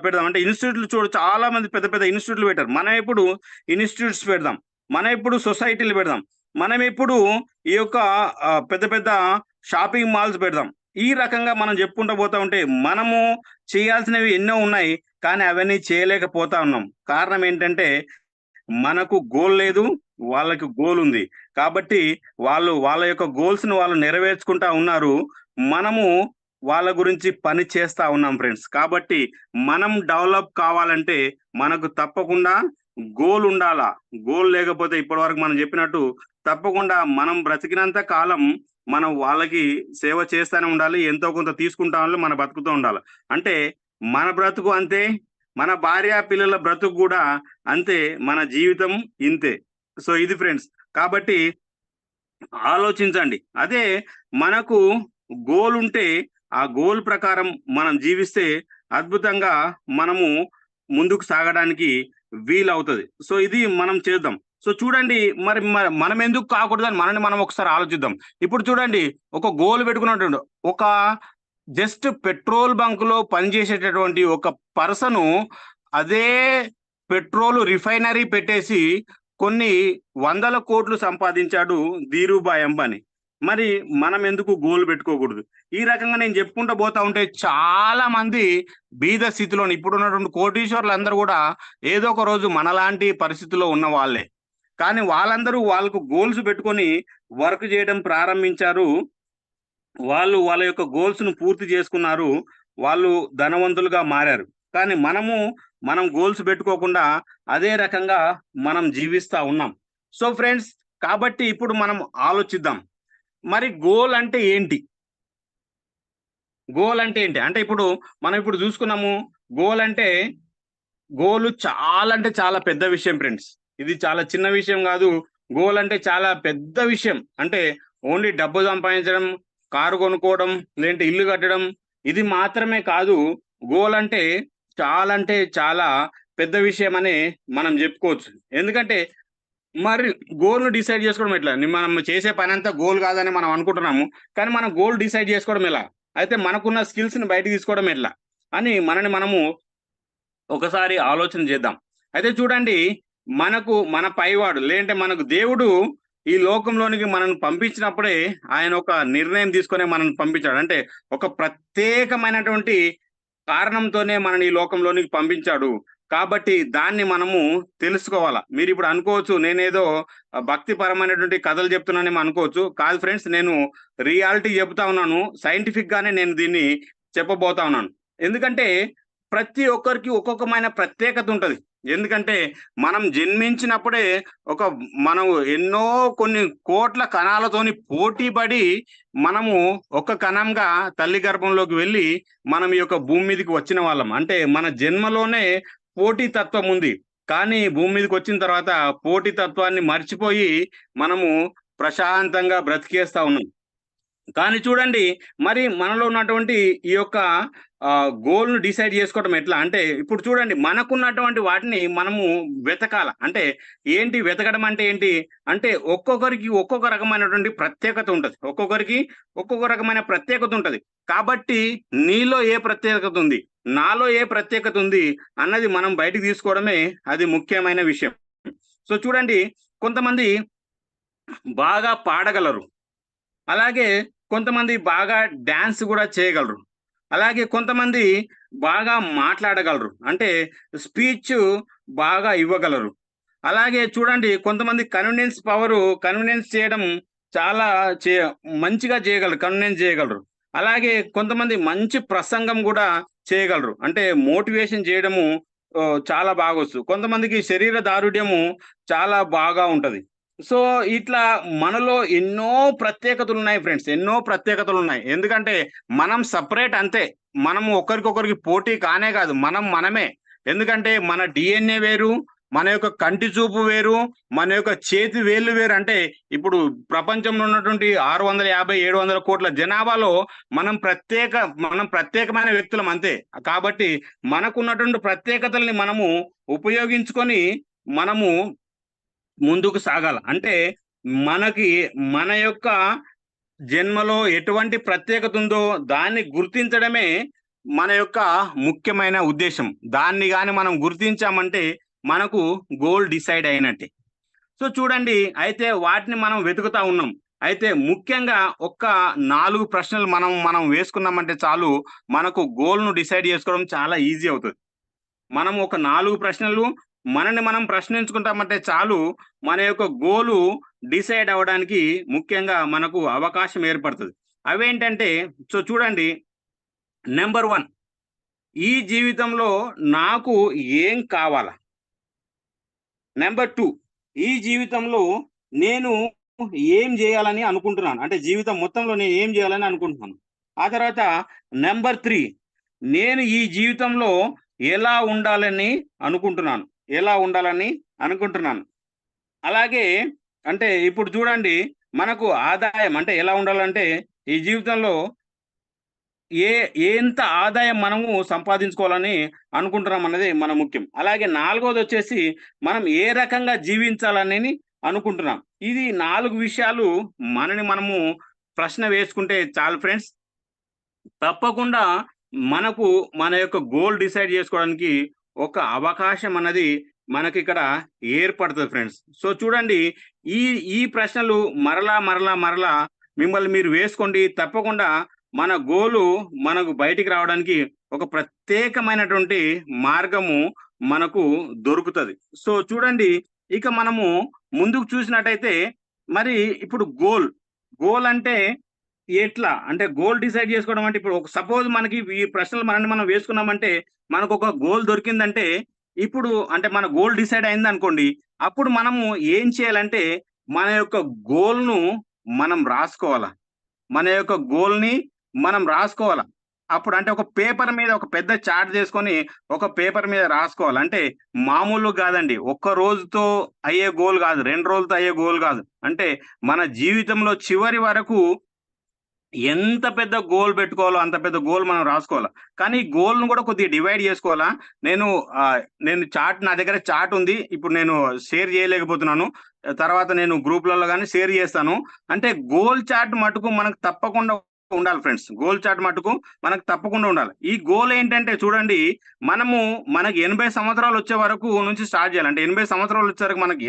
S1: పెడదాం. అంటే ఇన్‌స్టిట్యూట్‌లు చూడు, చాలా మంది పెద్ద పెద్ద ఇన్‌స్టిట్యూట్‌లు పెట్టారు. మనమెప్పుడు ఇన్‌స్టిట్యూట్స్ పెడదాం. మనమెప్పుడు సొసైటీలు పెడదాం. మనమెప్పుడు ఈ యొక్క పెద్ద పెద్ద షాపింగ్ మాల్స్ పెడదాం. ఈ రకంగా మనం చెప్పుకుంటూ పోతా ఉంటే మనము చేయాల్సినవి ఎన్నో ఉన్నాయి. కానీ అవన్నీ చేయలేకపోతా ఉన్నాం. కారణం ఏంటంటే మనకు గోల్ లేదు. వాళ్ళకి గోల్ ఉంది. కాబట్టి వాళ్ళ యొక్క గోల్స్‌ని వాళ్ళు నెరవేర్చుకుంటా ఉన్నారు. మనము వాళ్ళ గురించి పని చేస్తా ఉన్నాం ఫ్రెండ్స్. కాబట్టి మనం డెవలప్ కావాలంటే మనకు తప్పకుండా గోల్ ఉండాలా. గోల్ లేకపోతే ఇప్పటివరకు మనం చెప్పినట్టు తప్పకుండా మనం బ్రతికినంత కాలం మనం వాళ్ళకి సేవ చేస్తూనే ఉండాలి. ఎంతో కొంత తీసుకుంటా ఉండాలి. మన బతుకుతూ ఉండాలి. అంటే మన బ్రతుకు అంతే. మన భార్య, పిల్లల బ్రతుకు గూడా అంతే. మన జీవితం ఇంతే. సో, ఇది ఫ్రెండ్స్. కాబట్టి ఆలోచించండి. అదే మనకు గోల్ ఉంటే, ఆ గోల్ ప్రకారం మనం జీవిస్తే అద్భుతంగా మనము ముందుకు సాగడానికి వీలవుతది. సో, ఇది మనం చేద్దాం. సో, చూడండి మరి మనం ఎందుకు కాకూడదని మనల్ని మనం ఒకసారి ఆలోచిద్దాం. ఇప్పుడు చూడండి ఒక గోల్ పెట్టుకున్నట్టుండు. ఒక జస్ట్ పెట్రోల్ బంక్‌లో పనిచేసేటటువంటి ఒక పర్సను అదే పెట్రోల్ రిఫైనరీ పెట్టేసి కొన్ని వందల కోట్లు సంపాదించాడు ధీరూభాయ్ అంబానీ. మరి మనం ఎందుకు గోల్ పెట్టుకోకూడదు? ఈ రకంగా నేను చెప్పుకుంటూ పోతా ఉంటే చాలా మంది బీద స్థితిలోని ఇప్పుడున్నటువంటి కోటీశ్వరులందరూ గూడా ఏదో ఒక రోజు మనలాంటి పరిస్థితిలో ఉన్న వాళ్ళే. కానీ వాళ్ళందరూ వాళ్ళకు గోల్స్ పెట్టుకొని వర్క్ చేయడం ప్రారంభించారు. వాళ్ళు వాళ్ళ యొక్క గోల్స్‌ను పూర్తి చేసుకున్నారు. వాళ్ళు ధనవంతులుగా మారారు. కానీ మనం గోల్స్ పెట్టుకోకుండా అదే రకంగా మనం జీవిస్తా ఉన్నాం. సో ఫ్రెండ్స్, కాబట్టి ఇప్పుడు మనం ఆలోచిద్దాం. మరి గోల్ అంటే ఏంటి? గోల్ అంటే ఏంటి? అంటే మనం ఇప్పుడు చూసుకున్నాము. గోల్ అంటే గోల్ చాలా అంటే చాలా పెద్ద విషయం ఫ్రెండ్స్. ఇది చాలా చిన్న విషయం గాదు. గోల్ అంటే చాలా పెద్ద విషయం. అంటే ఓన్లీ డబ్బు సంపాదించడం, కారు కొనుక్కోవడం, లేదంటే ఇల్లు కట్టడం ఇది మాత్రమే కాదు. గోల్ అంటే చాలా పెద్ద విషయమని మనం జెప్పుకోవచ్చు. ఎందుకంటే మరి గోల్‌ను డిసైడ్ జేసుకోవడం ఎట్లా? మనం చేసే పనంతా గోల్ కాదని మనం అనుకుంటున్నాము. కానీ మనం గోల్ డిసైడ్ జేసుకోవడం ఎలా? అయితే మనకున్న స్కిల్స్‌ని బయటకి తీసుకోవడం ఎట్లా? అని మనని మనము ఒకసారి ఆలోచన చేద్దాం. అయితే చూడండి, మన పైవాడు లేదంటే మనకు దేవుడు ఈ లోకంలోనికి మనల్ని పంపించినప్పుడే ఆయన ఒక నిర్ణయం తీసుకొనే మనల్ని పంపించాడు. అంటే ఒక ప్రత్యేకమైనటువంటి కారణంతోనే మనని ఈ లోకంలోనికి పంపించాడు. కాబట్టి దాన్ని మనము తెలుసుకోవాలా. మీరిప్పుడు అనుకోవచ్చు నేనేదో భక్తిపరమైనటువంటి కథలు చెప్తున్నానేమో అనుకోవచ్చు. కాదు ఫ్రెండ్స్, నేను రియాలిటీ చెప్తా ఉన్నాను. సైంటిఫిక్ గానే నేను దీన్ని చెప్పబోతా ఉన్నాను. ఎందుకంటే ప్రతి ఒక్కరికి ఒక్కొక్కమైన ప్రత్యేకత ఉంటది. ఎందుకంటే మనం జన్మించినప్పుడే ఒక మనం ఎన్నో కొన్ని కోట్ల కణాలతోని పోటీ పడి మనము ఒక కణంగా తల్లి గర్భంలోకి వెళ్ళి మనం ఈ యొక్క భూమి మీదకి వచ్చిన వాళ్ళం. అంటే మన జన్మలోనే పోటీ తత్వం ఉంది. కానీ భూమి మీదకొచ్చిన తర్వాత పోటీ తత్వాన్ని మర్చిపోయి మనము ప్రశాంతంగా బ్రతికేస్తా ఉన్నాం. కానీ చూడండి, మరి మనలో ఉన్నటువంటి ఈ యొక్క గోల్‌ను డిసైడ్ చేసుకోవడం ఎట్లా? అంటే ఇప్పుడు చూడండి, మనకున్నటువంటి వాటిని మనము వెతకాల. అంటే ఏంటి వెతకడం అంటే ఏంటి? అంటే ఒక్కొక్కరికి ఒక్కొక్క రకమైనటువంటి ప్రత్యేకత ఉంటది. ఒక్కొక్కరికి ఒక్కొక్క రకమైన ప్రత్యేకత ఉంటది. కాబట్టి నీలో ఏ ప్రత్యేకత ఉంది? నాలో ఏ ప్రత్యేకత ఉంది? అన్నది మనం బయటికి తీసుకోవడమే అది ముఖ్యమైన విషయం. సో చూడండి, కొంతమంది బాగా పాడగలరు. అలాగే కొంతమంది బాగా డాన్స్ గూడా చేయగలరు. అలాగే కొంతమంది బాగా మాట్లాడగలరు. అంటే స్పీచ్ బాగా ఇవ్వగలరు. అలాగే చూడండి, కొంతమంది కన్వీనియన్స్ చేయడం చాలా చే మంచిగా చేయగలరు. కన్వీనియన్స్ చేయగలరు. అలాగే కొంతమంది మంచి ప్రసంగం గూడా చేయగలరు. అంటే మోటివేషన్ చేయడము చాలా బాగొచ్చు. కొంతమందికి శరీర దారుఢ్యము చాలా బాగా ఉంటది. సో, ఇట్లా మనలో ఎన్నో ప్రత్యేకతలున్నాయి ఫ్రెండ్స్. ఎన్నో ప్రత్యేకతలున్నాయి. ఎందుకంటే మనం సెపరేట్ అంతే. మనము ఒకరికొకరికి పోటీ కానే కాదు. మనమే. ఎందుకంటే మన డీఎన్ఏ వేరు, మన యొక్క కంటి చూపు వేరు, మన యొక్క చేతి వేళ్ళు వేరు. అంటే ఇప్పుడు ప్రపంచంలో ఉన్నటువంటి 650, 700,00,00,000 జనాభాలో మనం ప్రత్యేకమైన వ్యక్తులం అంతే. కాబట్టి మనకున్నటువంటి ప్రత్యేకతల్ని మనము ఉపయోగించుకొని మనము ముందుకు సాగాల. అంటే మనకి మన యొక్క జన్మలో ఎటువంటి ప్రత్యేకత ఉందో దాన్ని గుర్తించడమే మన యొక్క ముఖ్యమైన ఉద్దేశ్యం. దాన్ని గాని మనం గుర్తించామంటే మనకు గోల్ డిసైడ్ అయినట్టే. సో చూడండి, అయితే వాటిని మనం వెతుకుతా ఉన్నాం. అయితే ముఖ్యంగా ఒక్క 4 ప్రశ్నలు మనం వేసుకున్నామంటే చాలు, మనకు గోల్‌ను డిసైడ్ చేసుకోవడం చాలా ఈజీ అవుతది. మనం ఒక 4 ప్రశ్నలు మనల్ని మనం ప్రశ్నించుకుంటామంటే చాలు, మన యొక్క గోలు డిసైడ్ అవ్వడానికి ముఖ్యంగా మనకు అవకాశం ఏర్పడుతది. అవేంటంటే, సో చూడండి, నంబర్ 1, ఈ జీవితంలో నాకు ఏం కావాలా? నంబర్ 2, ఈ జీవితంలో నేను ఏం చేయాలని అనుకుంటున్నాను, అంటే జీవితం మొత్తంలో నేను ఏం చేయాలని అనుకుంటున్నాను. ఆ తర్వాత నెంబర్ 3, నేను ఈ జీవితంలో ఎలా ఉండాలని అనుకుంటున్నాను, ఎలా ఉండాలని అనుకుంటున్నాను. అలాగే అంటే ఇప్పుడు చూడండి, మనకు ఆదాయం అంటే ఎలా ఉండాలంటే ఈ జీవితంలో ఏ ఎంత ఆదాయం మనము సంపాదించుకోవాలని అనుకుంటున్నాం అన్నది మన ముఖ్యం. అలాగే నాలుగోది వచ్చేసి మనం ఏ రకంగా జీవించాలని అనుకుంటున్నాం. ఇది 4 విషయాలు మనని మనము ప్రశ్న వేసుకుంటే చాలు ఫ్రెండ్స్. తప్పకుండా మనకు మన యొక్క గోల్ డిసైడ్ చేసుకోవడానికి ఒక అవకాశం అన్నది మనకిక్కడ ఏర్పడుతుంది ఫ్రెండ్స్. సో చూడండి, ఈ ఈ ప్రశ్నలు మరలా మరలా మరలా మిమ్మల్ని మీరు వేసుకోండి. తప్పకుండా మన గోలు మనకు బయటికి రావడానికి ఒక ప్రత్యేకమైనటువంటి మార్గము మనకు దొరుకుతది. సో చూడండి, ఇక మనము ముందుకు చూసినట్టయితే మరి ఇప్పుడు గోల్ అంటే ఎట్లా? అంటే గోల్ డిసైడ్ చేసుకోవడం అంటే ఇప్పుడు ఒక సపోజ్ మనకి ఈ ప్రశ్నలు మనల్ని మనం వేసుకున్నామంటే, మనకొక గోల్ దొరికిందంటే, ఇప్పుడు అంటే మన గోల్ డిసైడ్ అయిందనుకోండి, అప్పుడు మనము ఏం చేయాలంటే, మన యొక్క గోల్‌ను మనం రాసుకోవాల. మన యొక్క గోల్‌ని మనం రాసుకోవాల. అప్పుడు అంటే ఒక పేపర్ మీద ఒక పెద్ద చార్ట్ చేసుకొని, ఒక పేపర్ మీద రాసుకోవాలి. అంటే మామూలుగా గాదండి. ఒక్క రోజుతో అయ్యే గోల్ గాదు. 2 రోజులతో అయ్యే గోల్ గాదు. అంటే మన జీవితంలో చివరి వరకు ఎంత పెద్ద గోల్ పెట్టుకోవాలో అంత పెద్ద గోల్ మనం రాసుకోవాలా. కానీ ఈ గోల్‌ను గూడా కొద్దిగా డివైడ్ చేసుకోవాలా. నేను నేను చార్ట్, నా దగ్గర చార్ట్ ఉంది. ఇప్పుడు నేను షేర్ చేయలేకపోతున్నాను. తర్వాత నేను గ్రూప్‌లలో గాని షేర్ చేస్తాను. అంటే గోల్ చార్ట్ మటుకు మనకు తప్పకుండా ఉండాలి ఫ్రెండ్స్. గోల్ చార్ట్ మటుకు మనకు తప్పకుండా ఉండాలి. ఈ గోల్ ఏంటంటే చూడండి, మనకి 80 సంవత్సరాలు వచ్చే వరకు నుంచి స్టార్ట్ చేయాలి. అంటే 80 సంవత్సరాలు వచ్చే వరకు మనకి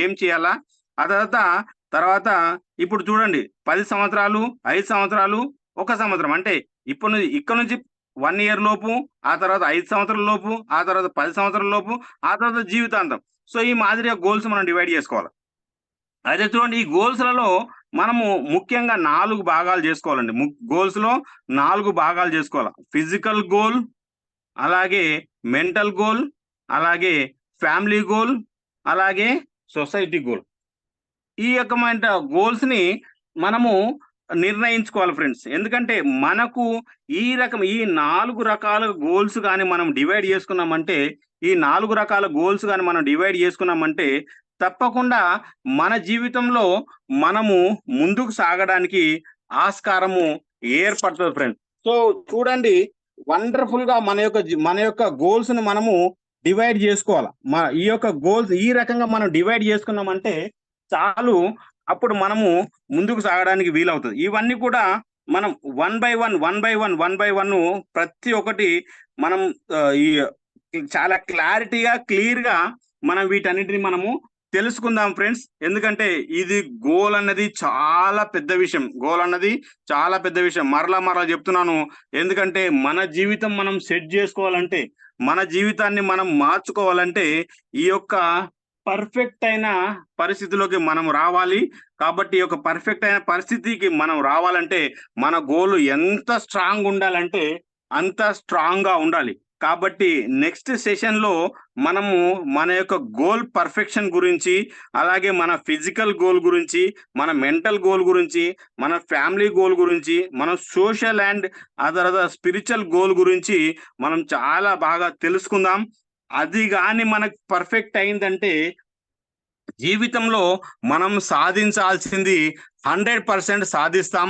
S1: ఏం చేయాలా? ఆ తర్వాత ఇప్పుడు చూడండి, 10 సంవత్సరాలు, 5 సంవత్సరాలు, 1 సంవత్సరం. అంటే ఇక్కడ నుంచి 1 ఇయర్ లోపు, ఆ తర్వాత 5 సంవత్సరాల లోపు, ఆ తర్వాత 10 సంవత్సరాల లోపు, ఆ తర్వాత జీవితాంతం. సో ఈ మాదిరిగా గోల్స్ మనం డివైడ్ చేసుకోవాలి. అయితే చూడండి, ఈ గోల్స్‌లలో మనము ముఖ్యంగా 4 భాగాలు చేసుకోవాలండి. గోల్స్‌లో 4 భాగాలు చేసుకోవాల. ఫిజికల్ గోల్, అలాగే మెంటల్ గోల్, అలాగే ఫ్యామిలీ గోల్, అలాగే సొసైటీ గోల్. ఈ రకమైన గోల్స్‌ని మనము నిర్ణయించుకోవాలి ఫ్రెండ్స్. ఎందుకంటే మనకు ఈ 4 రకాల గోల్స్ గాని మనం డివైడ్ చేసుకున్నామంటే, ఈ 4 రకాల గోల్స్ గాని మనం డివైడ్ చేసుకున్నామంటే, తప్పకుండా మన జీవితంలో మనము ముందుకు సాగడానికి ఆస్కారము ఏర్పడుతది ఫ్రెండ్స్. సో చూడండి, వండర్‌ఫుల్‌గా మన యొక్క గోల్స్‌ని మనము డివైడ్ జేసుకోవాల. ఈ యొక్క గోల్స్ ఈ రకంగా మనం డివైడ్ చేసుకున్నామంటే చాలు. అప్పుడు మనము ముందుకు సాగడానికి వీలవుతది. ఇవన్నీ కూడా మనం వన్ బై వన్ ప్రతి ఒక్కటి మనం ఈ చాలా క్లియర్‌గా మనం వీటన్నిటిని మనము తెలుసుకుందాం ఫ్రెండ్స్. ఎందుకంటే ఇది గోల్ అన్నది చాలా పెద్ద విషయం. గోల్ అన్నది చాలా పెద్ద విషయం. మరలా చెప్తున్నాను. ఎందుకంటే మన జీవితం మనం సెట్ జేసుకోవాలంటే, మన జీవితాన్ని మనం మార్చుకోవాలంటే ఈ యొక్క పర్ఫెక్ట్ అయిన పరిస్థితిలోకి మనం రావాలి. కాబట్టి ఈ యొక్క పర్ఫెక్ట్ అయిన పరిస్థితికి మనం రావాలంటే మన గోల్ ఎంత స్ట్రాంగ్ ఉండాలంటే అంత స్ట్రాంగ్‌గా ఉండాలి. కాబట్టి నెక్స్ట్ సెషన్‌లో మనము మన యొక్క గోల్ పర్ఫెక్షన్ గురించి, అలాగే మన ఫిజికల్ గోల్ గురించి, మన మెంటల్ గోల్ గురించి, మన ఫ్యామిలీ గోల్ గురించి, మన social and other spiritual goal గురించి మనం చాలా బాగా తెలుసుకుందాం. అది గాని మనకు పర్ఫెక్ట్ అయిందంటే జీవితంలో మనం సాధించాల్సింది 100% సాధిస్తాం.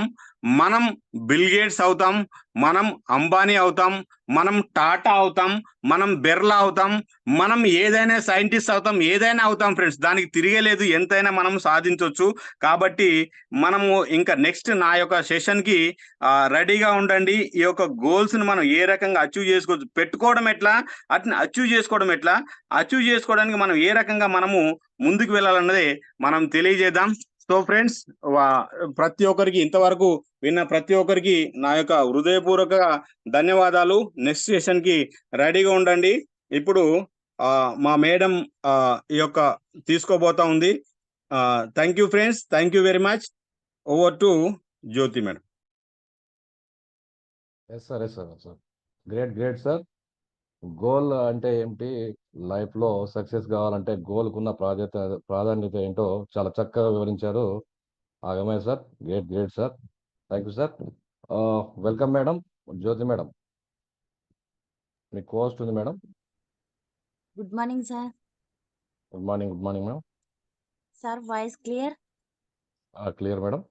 S1: మనం బిల్ గేట్స్ అవుతాం, మనం అంబానీ అవుతాం, మనం టాటా అవుతాం, మనం బిర్లా అవుతాం, మనం ఏదైనా సైంటిస్ట్ అవుతాం, ఏదైనా అవుతాం ఫ్రెండ్స్. దానికి తిరిగేలేదు. ఎంతైనా మనం సాధించొచ్చు. కాబట్టి మనము ఇంకా నెక్స్ట్ నా యొక్క సెషన్‌కి రెడీగా ఉండండి. ఈ యొక్క గోల్స్‌ని మనం ఏ రకంగా అచీవ్ చేసుకోవచ్చు, పెట్టుకోవడం ఎట్లా, అట్ని అచీవ్ చేసుకోవడం ఎట్లా, అచీవ్ చేసుకోవడానికి మనం ఏ రకంగా మనము ముందుకు వెళ్ళాలన్నదే మనం తెలియజేద్దాం. సో ఫ్రెండ్స్, ప్రతి ఒక్కరికి ఇంతవరకు విన్న ప్రతి ఒక్కరికి నా యొక్క హృదయపూర్వక ధన్యవాదాలు. నెక్స్ట్ సెషన్‌కి రెడీగా ఉండండి. ఇప్పుడు మా మేడం ఈ యొక్క తీసుకోబోతా ఉంది. Thank you friends. Thank you very much. Over to Jyothi madam.
S2: Yes, sir. Yes, sir. Great, sir. Goal అంటే ఏమిటి? లైఫ్‌లో సక్సెస్ కావాలంటే గోల్‌కున్న ప్రాధాన్యత ఏంటో చాలా చక్కగా వివరించారు. Agamayya sir. Great, great sir. Thank you sir. Welcome madam. Jyothi madam. మీకు కోస్ట్ ఉంది madam.
S3: Good morning sir.
S2: Good morning, good morning madam.
S3: Sir voice clear?
S2: Clear madam.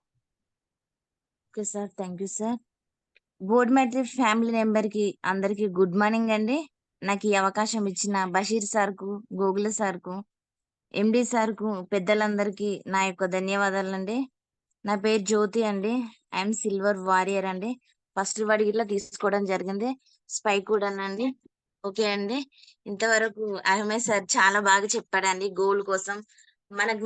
S3: Okay sir, thank you sir. Board metric family మెంబర్కి అందరికీ good morning అండి. నాకు ఈ అవకాశం ఇచ్చిన బషీర్ సార్కు, గోగుల సార్కు, ఎండి సార్కు, పెద్దలందరికీ నా యొక్క ధన్యవాదాలండి. నా పేరు జ్యోతి అండి. ఐఎమ్ సిల్వర్ వారియర్ అండి. ఫస్ట్ వాడి ఇట్లా తీసుకోవడం జరిగింది, స్పై కూడా అండి. ఓకే అండి. ఇంతవరకు అహ్మద్ సార్ చాలా బాగా చెప్పాడండి గోల్ కోసం.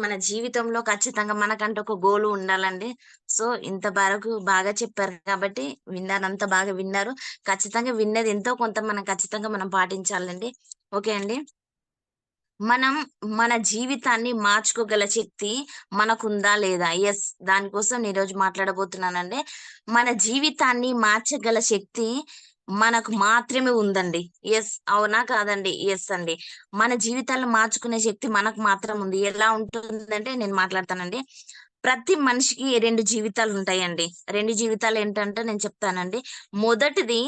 S3: మన జీవితంలో ఖచ్చితంగా మనకంటూ ఒక గోల్ ఉండాలండి. సో ఇంత వరకు బాగా చెప్పారు కాబట్టి విన్నారు, అంత బాగా విన్నారు. ఖచ్చితంగా విన్నది ఎంతో కొంత మనం ఖచ్చితంగా మనం పాటించాలండి. ఓకే అండి. మనం మన జీవితాన్ని మార్చుకోగల శక్తి మనకుందా లేదా? ఎస్, దానికోసం నేను ఈరోజు మాట్లాడబోతున్నానండి. మన జీవితాన్ని మార్చగల శక్తి మనకు మాత్రమే ఉందండి. ఎస్, అవునా కాదండి? ఎస్ అండి. మన జీవితాలను మార్చుకునే శక్తి మనకు మాత్రం ఉంది. ఎలా ఉంటుందంటే నేను మాట్లాడతానండి. ప్రతి మనిషికి రెండు జీవితాలు ఉంటాయండి. రెండు జీవితాలు ఏంటంటే నేను చెప్తానండి. మొదటిది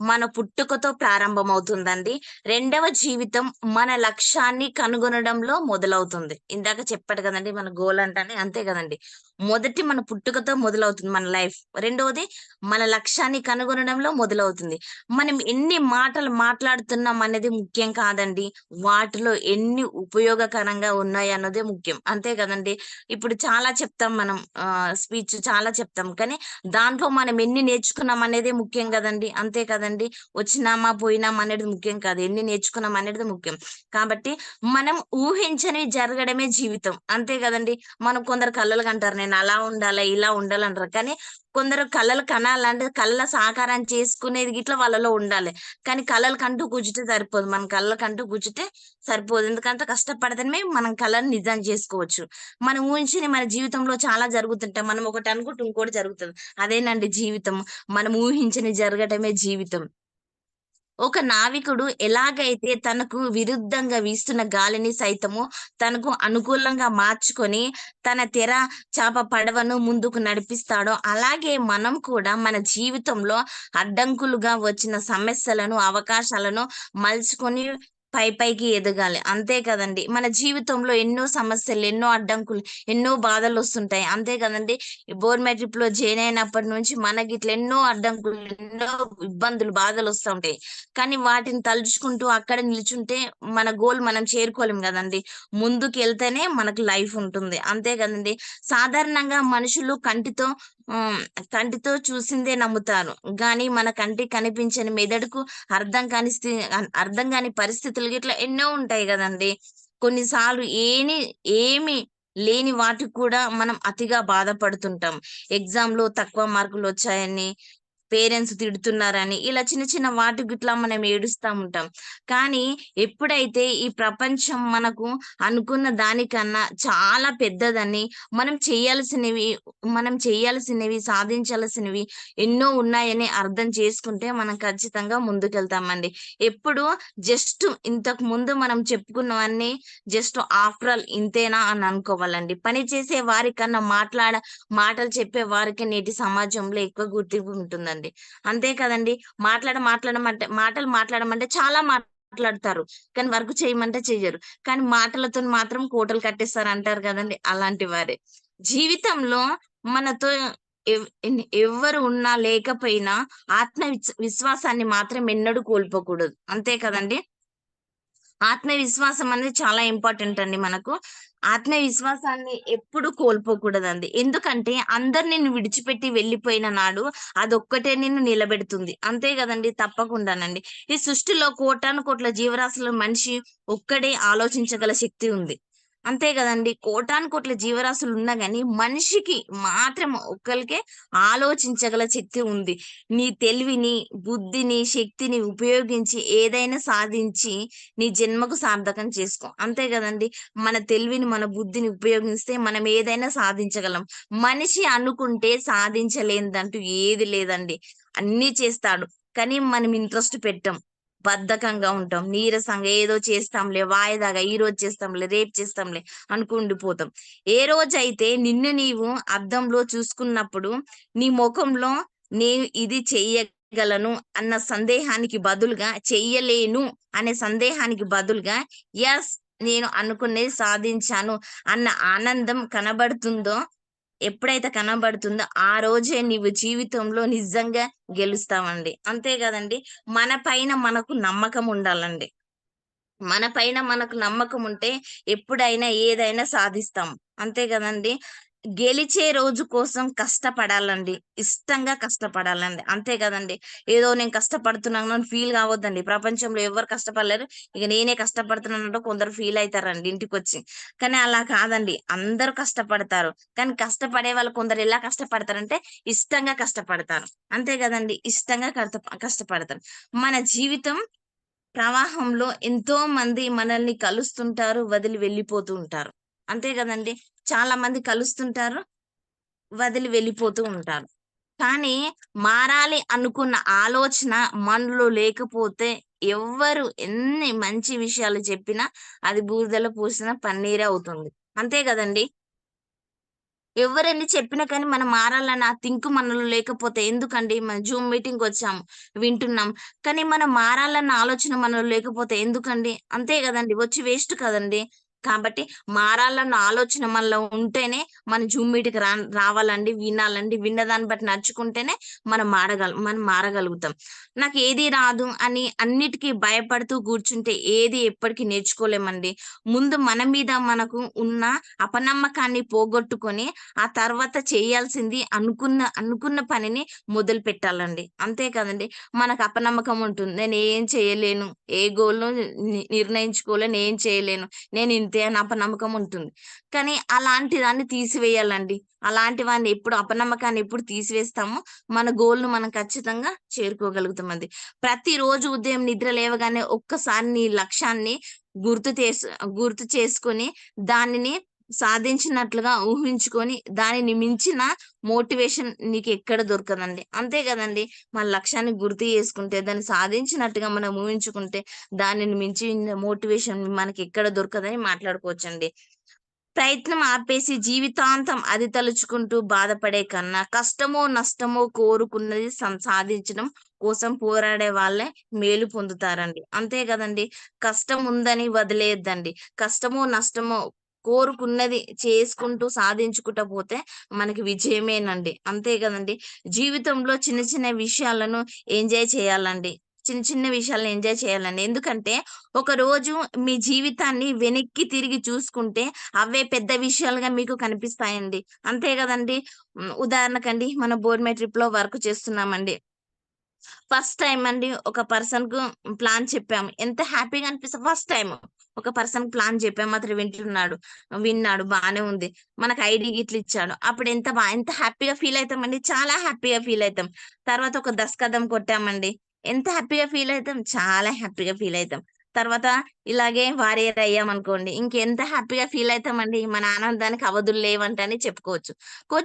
S3: మన పుట్టుకతో ప్రారంభమవుతుందండి. రెండవ జీవితం మన లక్ష్యాన్ని కనుగొనడంలో మొదలవుతుంది. ఇందాక చెప్పాడు కదండి మన గోల్ అంటానే, అంతే కదండి. మొదటి మన పుట్టుకతో మొదలవుతుంది మన లైఫ్. రెండవది మన లక్ష్యాన్ని కనుగొనడంలో మొదలవుతుంది. మనం ఎన్ని మాటలు మాట్లాడుతున్నాం అనేది ముఖ్యం కాదండి. వాటిలో ఎన్ని ఉపయోగకరంగా ఉన్నాయి అన్నదే ముఖ్యం, అంతే కదండి. ఇప్పుడు చాలా చెప్తాం మనం, స్పీచ్ చాలా చెప్తాం, కానీ దాంట్లో మనం ఎన్ని నేర్చుకున్నాం అనేది ముఖ్యం కదండి, అంతే కదండి. వచ్చినామా పోయినామా అనేది ముఖ్యం కాదు, ఎన్ని నేర్చుకున్నాం అనేది ముఖ్యం. కాబట్టి మనం ఊహించని జరగడమే జీవితం, అంతే కదండి. మనం కొందరు కలలు కంటారు, నేను అలా ఉండాలి ఇలా ఉండాలంటారు, కానీ కొందరు కళలు కనాలంటే కళ్ళ సాకారం చేసుకునేది ఇట్లా వాళ్ళలో ఉండాలి. కానీ కళలు కంటూ కూర్చుంటే సరిపోదు, మన కళ్ళ కంటూ కూర్చుంటే సరిపోదు. ఎందుకంటే కష్టపడితేనే మనం కళను నిజం చేసుకోవచ్చు. మనం ఊహించిన మన జీవితంలో చాలా జరుగుతుంటాయి. మనం ఒకటి అనుకుంటే ఇంకోటి జరుగుతుంది. అదేనండి జీవితం. మనం ఊహించని జరగటమే జీవితం. ఒక నావికుడు ఎలాగైతే తనకు విరుద్ధంగా వీస్తున్న గాలిని సైతము తనకు అనుకూలంగా మార్చుకొని తన తెర చాప పడవను ముందుకు నడిపిస్తాడో, అలాగే మనం కూడా మన జీవితంలో అడ్డంకులుగా వచ్చిన సమస్యలను, అవకాశాలను మలుచుకొని పైకి ఎదగాలి, అంతే కదండి. మన జీవితంలో ఎన్నో సమస్యలు, ఎన్నో అడ్డంకులు, ఎన్నో బాధలు వస్తుంటాయి, అంతే కదండి. బోర్ మెట్రిక్ లో జాయిన్ అయినప్పటి నుంచి మనకి ఇట్లా ఎన్నో అడ్డంకులు, ఎన్నో ఇబ్బందులు, బాధలు వస్తూ ఉంటాయి. కానీ వాటిని తలుచుకుంటూ అక్కడ నిల్చుంటే మన గోల్ మనం చేరుకోలేం కదండి. ముందుకు వెళ్తేనే మనకు లైఫ్ ఉంటుంది, అంతే కదండి. సాధారణంగా మనుషులు కంటితో చూసిందే నమ్ముతారు, కానీ మన కంటికి కనిపించని మెదడుకు అర్థం కాని పరిస్థితులు ఇట్లా ఎన్నో ఉంటాయి కదండి. కొన్నిసార్లు ఏమి లేని వాటికి కూడా మనం అతిగా బాధపడుతుంటాం. ఎగ్జామ్ లో తక్కువ మార్కులు వచ్చాయని, పేరెంట్స్ తిడుతున్నారని, ఇలా చిన్న చిన్న వాటికి ఇట్లా మనం ఏడుస్తా ఉంటాం. కానీ ఎప్పుడైతే ఈ ప్రపంచం మనకు అనుకున్న దానికన్నా చాలా పెద్దదని, మనం చేయాల్సినవి సాధించాల్సినవి ఎన్నో ఉన్నాయని అర్థం చేసుకుంటే మనం ఖచ్చితంగా ముందుకెళ్తామండి. ఎప్పుడు జస్ట్ ఇంతకు ముందు మనం చెప్పుకున్నవన్నీ జస్ట్ ఆఫ్టర్ ఆల్ ఇంతేనా అని అనుకోవాలండి. పని చేసే వారికన్నా మాటలు చెప్పే వారికి నేటి సమాజంలో ఎక్కువ గుర్తింపు ఉంటుందండి, అంతే కదండి. మాటలు మాట్లాడమంటే చాలా మాట్లాడతారు, కానీ వర్క్ చేయమంటే చెయ్యరు. కానీ మాటలతో మాత్రం కోటలు కట్టేస్తారు అంటారు కదండి, అలాంటి వారే జీవితంలో మనతో ఎవ్వరు ఉన్నా లేకపోయినా విశ్వాసాన్ని మాత్రం ఎన్నడూ కోల్పోకూడదు, అంతే కదండి. ఆత్మవిశ్వాసం అనేది చాలా ఇంపార్టెంట్ అండి మనకు. ఆత్మవిశ్వాసాన్ని ఎప్పుడు కోల్పోకూడదండి. ఎందుకంటే అందరు నిన్ను విడిచిపెట్టి వెళ్ళిపోయిన నాడు అదొక్కటే నిన్ను నిలబెడుతుంది, అంతే కదండి. తప్పకుండానండి. ఈ సృష్టిలో కోటాను కోట్ల జీవరాశుల మనిషి ఒక్కడే ఆలోచించగల శక్తి ఉంది, అంతే కదండి. కోటాను కోట్ల జీవరాశులు ఉన్నా గాని మనిషికి మాత్రం ఒక్కరికే ఆలోచించగల శక్తి ఉంది. నీ తెలివిని, బుద్ధిని, శక్తిని ఉపయోగించి ఏదైనా సాధించి నీ జన్మకు సార్థకం చేసుకో, అంతే కదండి. మన తెలివిని, మన బుద్ధిని ఉపయోగిస్తే మనం ఏదైనా సాధించగలం. మనిషి అనుకుంటే సాధించలేనిదంటూ ఏది లేదండి, అన్నీ చేస్తాడు. కానీ మనం ఇంట్రెస్ట్ పెట్టం. బద్ధకంగా ఉంటాం, నీరసంగా ఏదో చేస్తాంలే, వాయిదాగా ఈ రోజు చేస్తాంలే, రేపు చేస్తాంలే అనుకుండిపోతాం. ఏ రోజైతే నిన్ను నీవు అద్దంలో చూసుకున్నప్పుడు నీ ముఖంలో నేను ఇది చెయ్యగలను అన్న సందేహానికి బదులుగా, చెయ్యలేను అనే సందేహానికి బదులుగా ఎస్ నేను అనుకునేది సాధించాను అన్న ఆనందం కనబడుతుందో, ఎప్పుడైతే కనబడుతుందో ఆ రోజే నీవు జీవితంలో నిజంగా గెలుస్తావండి. అంతే కదండి. మన పైన మనకు నమ్మకం ఉండాలండి. మన పైన మనకు నమ్మకం ఉంటే ఎప్పుడైనా ఏదైనా సాధిస్తాం. అంతే కదండి. గెలిచే రోజు కోసం కష్టపడాలండి. ఇష్టంగా కష్టపడాలండి. అంతే కదండి. ఏదో నేను కష్టపడుతున్నాను అని ఫీల్ కావద్దండి. ప్రపంచంలో ఎవరు కష్టపడలేరు. ఇక నేనే కష్టపడుతున్నానంటే కొందరు ఫీల్ అయితారండి ఇంటికొచ్చి. కానీ అలా కాదండి. అందరూ కష్టపడతారు. కానీ కష్టపడే వాళ్ళు కొందరు ఎలా కష్టపడతారంటే ఇష్టంగా కష్టపడతారు. అంతే కదండి. ఇష్టంగా కష్టపడతారు. మన జీవితం ప్రవాహంలో ఎంతో మంది మనల్ని కలుస్తుంటారు, వదిలి వెళ్ళిపోతూ ఉంటారు. అంతే కదండి. చాలా మంది కలుస్తుంటారు, వదిలి వెళ్ళిపోతూ ఉంటారు. కానీ మారాలి అనుకున్న ఆలోచన మనలో లేకపోతే ఎవ్వరు ఎన్ని మంచి విషయాలు చెప్పినా అది బూడిదలో పూసిన పన్నీరే అవుతుంది. అంతే కదండి. ఎవరెన్ని చెప్పినా కానీ మనం మారాలన్న ఆ థింక్ మనలో లేకపోతే ఎందుకండి? మనం జూమ్ మీటింగ్‌కొచ్చాము, వింటున్నాం. కానీ మనం మారాలన్న ఆలోచన మనలో లేకపోతే ఎందుకండి? అంతే గదండీ! వచ్చి వేస్ట్ కదండీ! కాబట్టి మారాలన్న ఆలోచన మనలో ఉంటేనే మనం జూమ్ మీట్‌కి రావాలండి, వినాలండి. విన్న దాన్ని బట్టి నడుచుకుంటేనే మనం మారగలుగుతాం. నాకేది రాదు అని అన్నిటికి భయపడుతూ కూర్చుంటే ఏది ఎప్పటికి నేర్చుకోలేమండి. ముందు మన మీద మనకు ఉన్న అపనమ్మకాన్ని పోగొట్టుకొని ఆ తర్వాత చేయాల్సింది అనుకున్న పనిని మొదలుపెట్టాలండి. అంతే కదండీ! మనకు అపనమ్మకం ఉంటుంది. నేనేం చేయలేను. ఏ గోల్‌ను నిర్ణయించుకోలేను. ఏం చేయలేను. నేను ఇంతే అని అపనమ్మకం ఉంటుంది. కానీ అలాంటి దాన్ని తీసివేయాలండి. అలాంటి వాడిని ఎప్పుడు అపనమ్మకాన్ని ఎప్పుడు తీసివేస్తామో మన గోల్‌ను మనం ఖచ్చితంగా చేరుకోగలుగుతామండి. ప్రతిరోజు ఉదయం నిద్ర లేవగానే ఒక్కసారి నీ లక్ష్యాన్ని గుర్తు చేసు గుర్తు చేసుకొని దానిని సాధించినట్లుగా ఊహించుకొని దానిని మించిన మోటివేషన్ నీకెక్కడ దొరకదండి. అంతే గదండీ! మన లక్ష్యాన్ని గుర్తు చేసుకుంటే, దాన్ని సాధించినట్టుగా మనం ఊహించుకుంటే, దానిని మించిన మోటివేషన్ మనకెక్కడ దొరకదని మాట్లాడుకోవచ్చండి. ప్రయత్నం ఆపేసి జీవితాంతం అది తలుచుకుంటూ బాధపడే కన్నా, కష్టమో, నష్టమో కోరుకున్నది సాధించడం కోసం పోరాడే వాళ్ళే మేలు పొందుతారండి. అంతే గదండీ! కష్టం ఉందని వదిలేయద్దండి. కష్టమో, నష్టమో కోరుకున్నది చేసుకుంటూ సాధించుకుంటా పోతే మనకి విజయమేనండి. అంతే గదండీ! జీవితంలో చిన్న చిన్న విషయాలను ఎంజాయ్ చేయాలండి. చిన్న చిన్న విషయాలను ఎంజాయ్ చేయాలండి. ఎందుకంటే ఒకరోజు మీ జీవితాన్ని వెనక్కి తిరిగి చూసుకుంటే అవే పెద్ద విషయాలుగా మీకు కనిపిస్తాయండి. అంతే గదండీ! ఉదాహరణకండి మనం బోర్డ్ ట్రిప్‌లో వర్క్ చేస్తున్నామండి. ఫస్ట్ టైమ్ అండి ఒక పర్సన్‌కు ప్లాన్ చెప్పాము. ఎంత హ్యాపీగా అనిపిస్తది ఫస్ట్ టైమ్. ఒక పర్సన్‌కి ప్లాన్ చెప్పాము. అతను విన్నాడు బానే ఉంది. మనకు ఐడీ గిట్ల ఇచ్చాడు. అప్పుడు ఎంత హ్యాపీగా ఫీల్ అయితామండి. చాలా హ్యాపీగా ఫీల్ అయితాం. తర్వాత ఒక దస్తకథం కొట్టామండి. ఎంత హ్యాపీగా ఫీల్ అయితాం. చాలా హ్యాపీగా ఫీల్ అయితాం. తర్వాత ఇలాగే వారియర్ అయ్యామనుకోండి. ఇంకెంత హ్యాపీగా ఫీల్ అయితామండి. మన ఆనందానికి అవధులు లేవంట అని చెప్పుకోవచ్చు.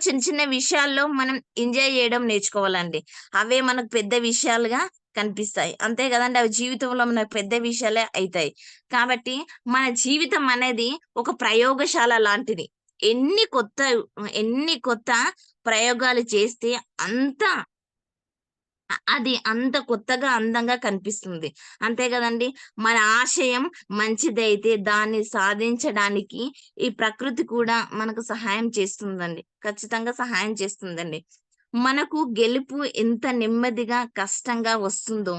S3: చిన్న చిన్న విషయాల్లో మనం ఎంజాయ్ చేయడం నేర్చుకోవాలండి. అవే మనకు పెద్ద విషయాలుగా కనిపిస్తాయి. అంతే గదండీ! అవి జీవితంలో మనకు పెద్ద విషయాలే అయితాయి. కాబట్టి మన జీవితం అనేది ఒక ప్రయోగశాల లాంటిది. ఎన్ని కొత్త ప్రయోగాలు చేస్తే అంత అది అంత కొత్తగా, అందంగా కనిపిస్తుంది. అంతే గదండీ! మన ఆశయం మంచిదైతే దాన్ని సాధించడానికి ఈ ప్రకృతి కూడా మనకు సహాయం చేస్తుందండి. ఖచ్చితంగా సహాయం చేస్తుందండి. మనకు గెలుపు ఎంత నెమ్మదిగా, కష్టంగా వస్తుందో,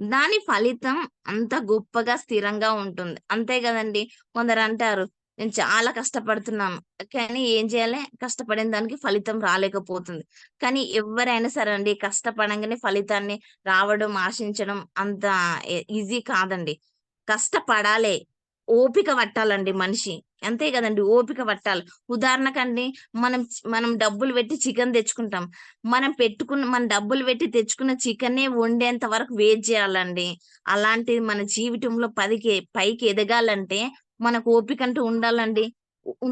S3: దాని ఫలితం అంత గొప్పగా, స్థిరంగా ఉంటుంది. అంతే గదండీ! కొందరంటారు, "నేను చాలా కష్టపడుతున్నాను. కానీ ఏం చేయాలి? కష్టపడిన దానికి ఫలితం రాలేకపోతుంది." కానీ ఎవ్వరైనా సరే అండి కష్టపడంగానే ఫలితాన్ని రావడం, ఆశించడం అంత ఈజీ కాదండి. కష్టపడాలే. ఓపిక పట్టాలండి మనిషి. అంతే గదండీ! ఓపిక పట్టాలి. ఉదాహరణకండి మనం డబ్బులు పెట్టి చికెన్ తెచ్చుకుంటాం. మన డబ్బులు పెట్టి తెచ్చుకున్న చికెనే వండేంత వరకు వెయిట్ జేయాలండి. అలాంటిది మన జీవితంలో పైకి ఎదగాలంటే మనకు ఓపికంటూ ఉండాలండి.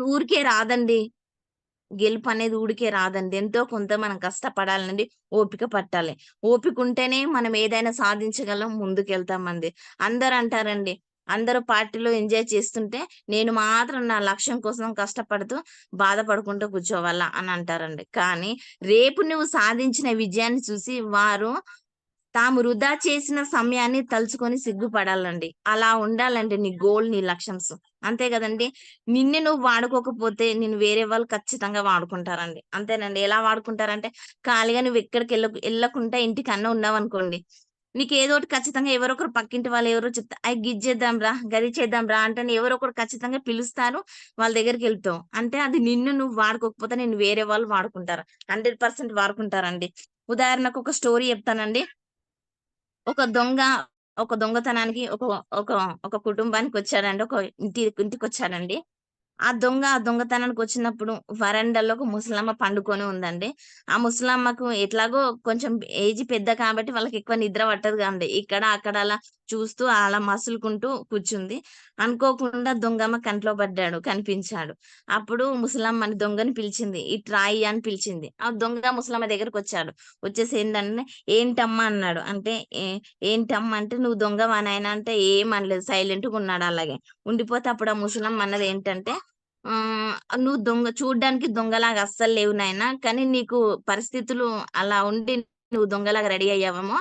S3: ఊరికే రాదండి. గెలుపు అనేది ఊరికే రాదండి. ఎంతో కొంత మనం కష్టపడాలండి. ఓపిక పట్టాలి. ఓపిక ఉంటేనే మనం ఏదైనా సాధించగలం, ముందుకెళ్తామండి. అందరూ అంటారండి. అందరూ పార్టీలో ఎంజాయ్ చేస్తుంటే, నేను మాత్రం నా లక్ష్యం కోసం కష్టపడుతూ, బాధపడుకుంటూ కూర్చోవాలా అని అంటారండి. కానీ రేపు నువ్వు సాధించిన విజయాన్ని చూసి వారు తాము వృధా చేసిన సమయాన్ని తలుచుకొని సిగ్గుపడాలండి. అలా ఉండాలండి నీ గోల్, నీ లక్ష్యంస్. అంతే గదండీ! నిన్ను నువ్వు వాడుకోకపోతే నిన్ను వేరే వాళ్ళు ఖచ్చితంగా వాడుకుంటారండి. అంతేనండి. ఎలా వాడుకుంటారంటే ఖాళీగా నువ్వు ఎళ్ళకుండా ఇంటికన్నా ఉన్నావనుకోండి. నీకేదోకటి ఖచ్చితంగా ఎవరో ఒకరు పక్కింటి వాళ్ళు ఎవరో చెప్తా "అయ్ గిది చేద్దాం రా, గది చేద్దాం రా" అంటేనే ఎవరో ఒకరు ఖచ్చితంగా పిలుస్తారు. వాళ్ళ దగ్గరికెళ్తావు. అంటే అది నిన్ను నువ్వు వాడుకోకపోతే నిన్ను వేరే వాళ్ళు వాడుకుంటారు. 100% వాడుకుంటారండి. ఉదాహరణకు ఒక స్టోరీ చెప్తానండి. ఒక దొంగ ఒక దొంగతనానికి ఒక ఒక ఒక కుటుంబానికొచ్చాడండి. ఒక ఇంటికొచ్చాడండి. ఆ దొంగతనానికొచ్చినప్పుడు వరండాలో ఒక ముసలమ్మ పండుకొని ఉందండి. ఆ ముసలమ్మకు ఎట్లాగో కొంచెం ఏజ్ పెద్ద కాబట్టి వాళ్ళకెక్కువ నిద్ర పట్టదు గాండి. ఇక్కడ, అక్కడ అలా చూస్తూ అలా మసులుకుంటూ కూర్చుంది. అనుకోకుండా దొంగమ్మ కంట్లో కనిపించాడు. అప్పుడు ముసలమ్మని దొంగని పిలిచింది. "ఇట్రాయి" అని పిలిచింది. ఆ దొంగ ముసలమ్మ దగ్గరకొచ్చాడు. వచ్చేసి ఏంటంటే, "ఏంటమ్మా" అన్నాడు. అంటే ఏంటమ్మా అంటే, "నువ్వు దొంగవా నాయనా" అంటే ఏమనలేదు. సైలెంట్‌గున్నాడు అలాగే. ఉండిపోతే అప్పుడు ఆ ముసలమ్మ అన్నదేంటంటే, "నువ్వు చూడ్డానికి దొంగలాగా అస్సలు లేవు నాయనా. కానీ నీకు పరిస్థితులు అలా ఉండి నువ్వు దొంగలాగా రెడీ అయ్యావేమో.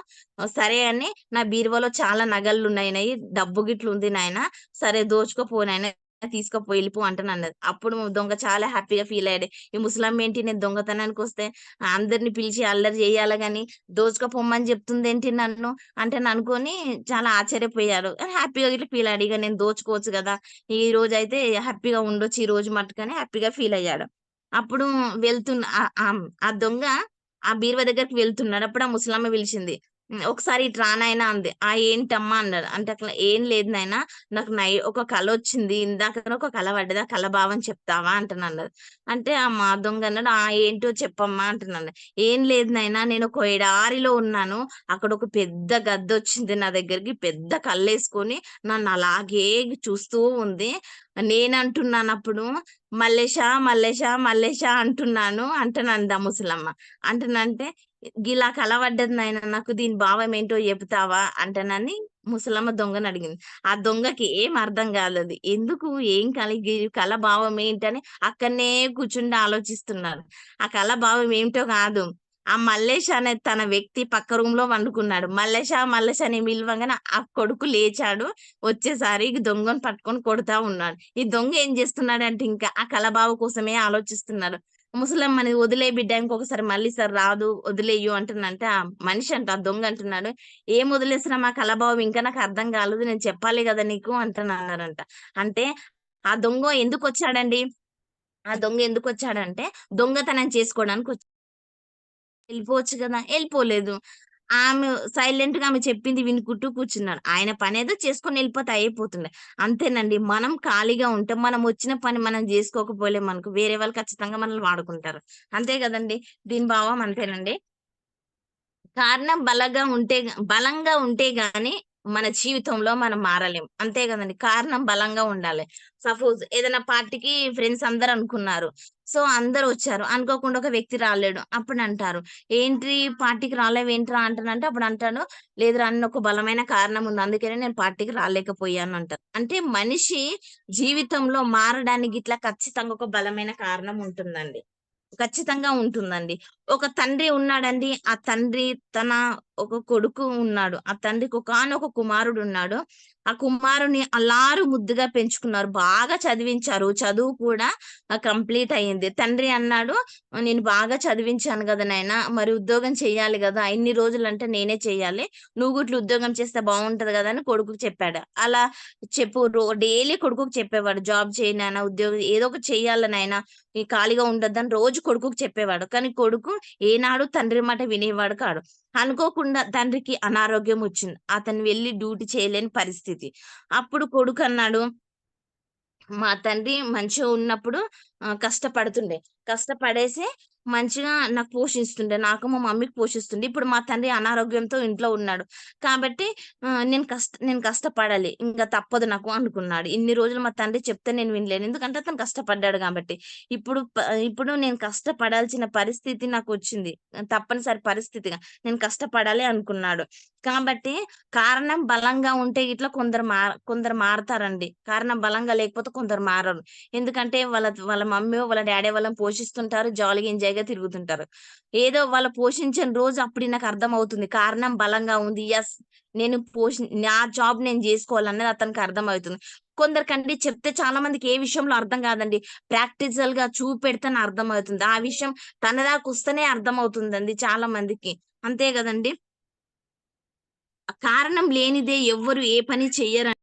S3: సరే అని నా బీరువాలో చాలా నగలున్నాయినయి. డబ్బు గిట్లుంది నాయనా. సరే దోచుకోపో నాయనా. తీసుకపో ఎళ్ళిపో" అంటనన్నది. అప్పుడు దొంగ చాలా హ్యాపీగా ఫీల్ అయ్యాడు. ఈ ముసలమ్మేంటి నేను దొంగతనానికొస్తే అందరిని పిలిచి అల్లరి జేయాల గాని దోచుకపోమ్మని జెప్తుందేంటి నన్ను అంటేననుకోని చాలా ఆశ్చర్యపోయాడు. హ్యాపీగా గిట్లా ఫీల్ అయ్యాడు. ఇగ నేను దోచుకోవచ్చు గదా! ఈ రోజైతే హ్యాపీగా ఉండొచ్చు ఈ రోజు మట్టుకని హ్యాపీగా ఫీల్ అయ్యాడు. అప్పుడు వెళ్తున్న ఆ దొంగ ఆ బీరువా దగ్గరికి వెళ్తున్నాడు. అప్పుడు ఆ ముసలమ్మ పిలిచింది. "ఒకసారి ఇటు రా నాయనా" అంది. ఏంటమ్మా" అన్నాడు. అంటే అట్లా "ఏం లేదు నాయనా నాకు ఒక కలొచ్చింది. ఇందాకనే ఒక కల పడ్డది. ఆ కల భావం చెప్తావా" అంటనన్నది. అంటే మా దొంగ అన్నాడు, ఏంటో చెప్పమ్మా" అంటున్నాను. "ఏం లేదు నాయనా నేనొక ఎడారిలో ఉన్నాను. అక్కడొక పెద్ద గద్దొచ్చింది నా దగ్గరికి. పెద్ద కళ్ళేసుకొని నన్నలాగే చూస్తూ ఉంది. నేనంటున్నానప్పుడు 'మల్లేషా, మల్లేషా, మల్లేషా' అంటున్నాను" అంటనంది ఆ ముసలమ్మ. అంటనంటే "గిలా కల పడ్డది నాయనా నాకు దీని భావం ఏంటో చెప్తావా" అంటనని ముసలమ్మ దొంగనడిగింది. ఆ దొంగకి ఏం అర్థం కాలేదు. ఎందుకు ఏం కల కల భావం ఏంటని అక్కడనే కూర్చుండి ఆలోచిస్తున్నాడు. ఆ కల భావం ఏమిటో కాదు. ఆ మల్లేష్ అనే తన వ్యక్తి పక్క రూమ్‌లో పండుకున్నాడు. మల్లేషా, మల్లేషా అని పిలవంగానే ఆ కొడుకు లేచాడు. వచ్చేసరికి దొంగని పట్టుకొని కొడతా ఉన్నాడు. ఈ దొంగ ఏం చేస్తున్నాడంటే ఇంకా ఆ కలబావ కోసమే ఆలోచిస్తున్నాడు. ముసలమ్మని "వదిలేయి బిడ్డ ఇంకొకసారి మళ్ళీసారి రాదు వదిలేయు" అంటుందంటే ఆ మనిషి అంట ఆ దొంగ అంటున్నాడు, "ఏం వదిలేసినా మా కలబావ ఇంకా నాకు అర్థం కాలేదు. నేను చెప్పాలి గదా నీకు" అంటనన్నారంట. అంటే ఆ దొంగ ఎందుకొచ్చాడండి? ఆ దొంగ ఎందుకొచ్చాడంటే దొంగతనం చేసుకోవడానికొచ్చాడు. ఎళ్ళిపోవచ్చు గదా! ఎళ్ళిపోలేదు. సైలెంట్‌గా ఆమె చెప్పింది వినుకుంటూ కూర్చున్నాడు. ఆయన పనేదో చేసుకొని ఎళ్ళిపోతే అయిపోతుండే. అంతేనండి. మనం ఖాళీగా ఉంటే మనం వచ్చిన పని మనం జేసుకోకపోలేమనుకో వేరే వాళ్ళు ఖచ్చితంగా మనల్ని వాడుకుంటారు. అంతే గదండీ! దీని భావం అంతేనండి. కారణం బలంగా ఉంటే గాని మన జీవితంలో మనం మారలేం. అంతే గదండీ! కారణం బలంగా ఉండాలి. సపోజ్ ఏదైనా పార్టీకి ఫ్రెండ్స్ అందరూ అనుకున్నారు. సో, అందరొచ్చారు. అనుకోకుండా ఒక వ్యక్తి రాలేడు. అప్పుడంటారు, "ఏంటి పార్టీకి రాలేవేంట్రా" అంటానంటే అప్పుడంటాడు, "లేదురా ఒక బలమైన కారణం ఉంది. అందుకనే నేను పార్టీకి రాలేకపోయాను" అంటారు. అంటే మనిషి జీవితంలో మారడానికి గిట్లా ఖచ్చితంగా ఒక బలమైన కారణం ఉంటుందండి. ఖచ్చితంగా ఉంటుందండి. ఒక తండ్రి ఉన్నాడండి. ఆ తండ్రి తన ఒక కొడుకు ఉన్నాడు. ఆ తండ్రికి ఒకానొక కుమారుడున్నాడు. ఆ కుమారుడిని అల్లారు ముద్దుగా పెంచుకున్నారు. బాగా చదివించారు. చదువు కూడా కంప్లీట్ అయింది. తండ్రి అన్నాడు, "నేను బాగా చదివించాను గదా నాయనా! మరి ఉద్యోగం చెయ్యాలి గదా! ఇన్ని రోజులంటే నేనే చెయ్యాలి. నువ్వు గుట్ల ఉద్యోగం చేస్తే బావుంటది గదా!" అని కొడుకుకి చెప్పాడు. అలా డైలీ కొడుకుకి చెప్పేవాడు. "జాబ్ చెయ్యి నాన్న, ఉద్యోగం ఏదో ఒకటి చెయ్యాలి నాయనా! ఈ ఖాళీగా ఉండొద్దని" రోజు కొడుకుకి చెప్పేవాడు. కానీ కొడుకు ఏనాడు తండ్రి మాట వినేవాడు కాడు. అనుకోకుండా తండ్రికి అనారోగ్యం వచ్చింది. అతను వెళ్లి డ్యూటీ చేయలేని పరిస్థితి. అప్పుడు కొడుకన్నాడు, "మా తండ్రి మంచిగా ఉన్నప్పుడు కష్టపడుతుండే. కష్టపడేసి మంచిగా నాకు పోషిస్తుండే. నాకు మా మమ్మీకి పోషిస్తుండే. ఇప్పుడు మా తండ్రి అనారోగ్యంతో ఇంట్లో ఉన్నాడు. కాబట్టి నేను కష్టపడాలి. ఇంక తప్పదు నాకు అనుకున్నాడు. ఇన్ని రోజులు మా తండ్రి చెప్తే నేను వినలేను. ఎందుకంటే అతను కష్టపడ్డాడు గాబట్టి. ఇప్పుడు నేను కష్టపడాల్సిన పరిస్థితి నాకొచ్చింది. తప్పనిసరి పరిస్థితిగా. నేను కష్టపడాలి అనుకున్నాడు. కాబట్టి కారణం బలంగా ఉంటే గిట్ల కొందరు మారతారండి. కారణం బలంగా లేకపోతే కొందరు మారరు. ఎందుకంటే వాళ్ళ మమ్మీయో, వాళ్ళ డ్యాడీ వాళ్ళని పోషిస్తుంటారు. జాలీగా, ఎంజాయ్‌గా తిరుగుతుంటారు. ఏదో వాళ్ళు పోషించని రోజు అప్పుడు నాకర్థమవుతుంది. కారణం బలంగా ఉంది. యెస్. నా జాబ్ నేను జేసుకోవాలన్నది అతనికి అర్థమవుతుంది. కొందరికండి చెప్తే చాలా మందికి ఏ విషయంలో అర్థం గాదండి. ప్రాక్టికల్‌గా చూపెడితేనే అర్థమవుతుంది. ఆ విషయం తన దాకొస్తేనే అర్థమవుతుందండి చాలా మందికి. అంతే గదండీ! కారణం లేనిదే ఎవ్వరు ఏ పని చెయ్యరండి.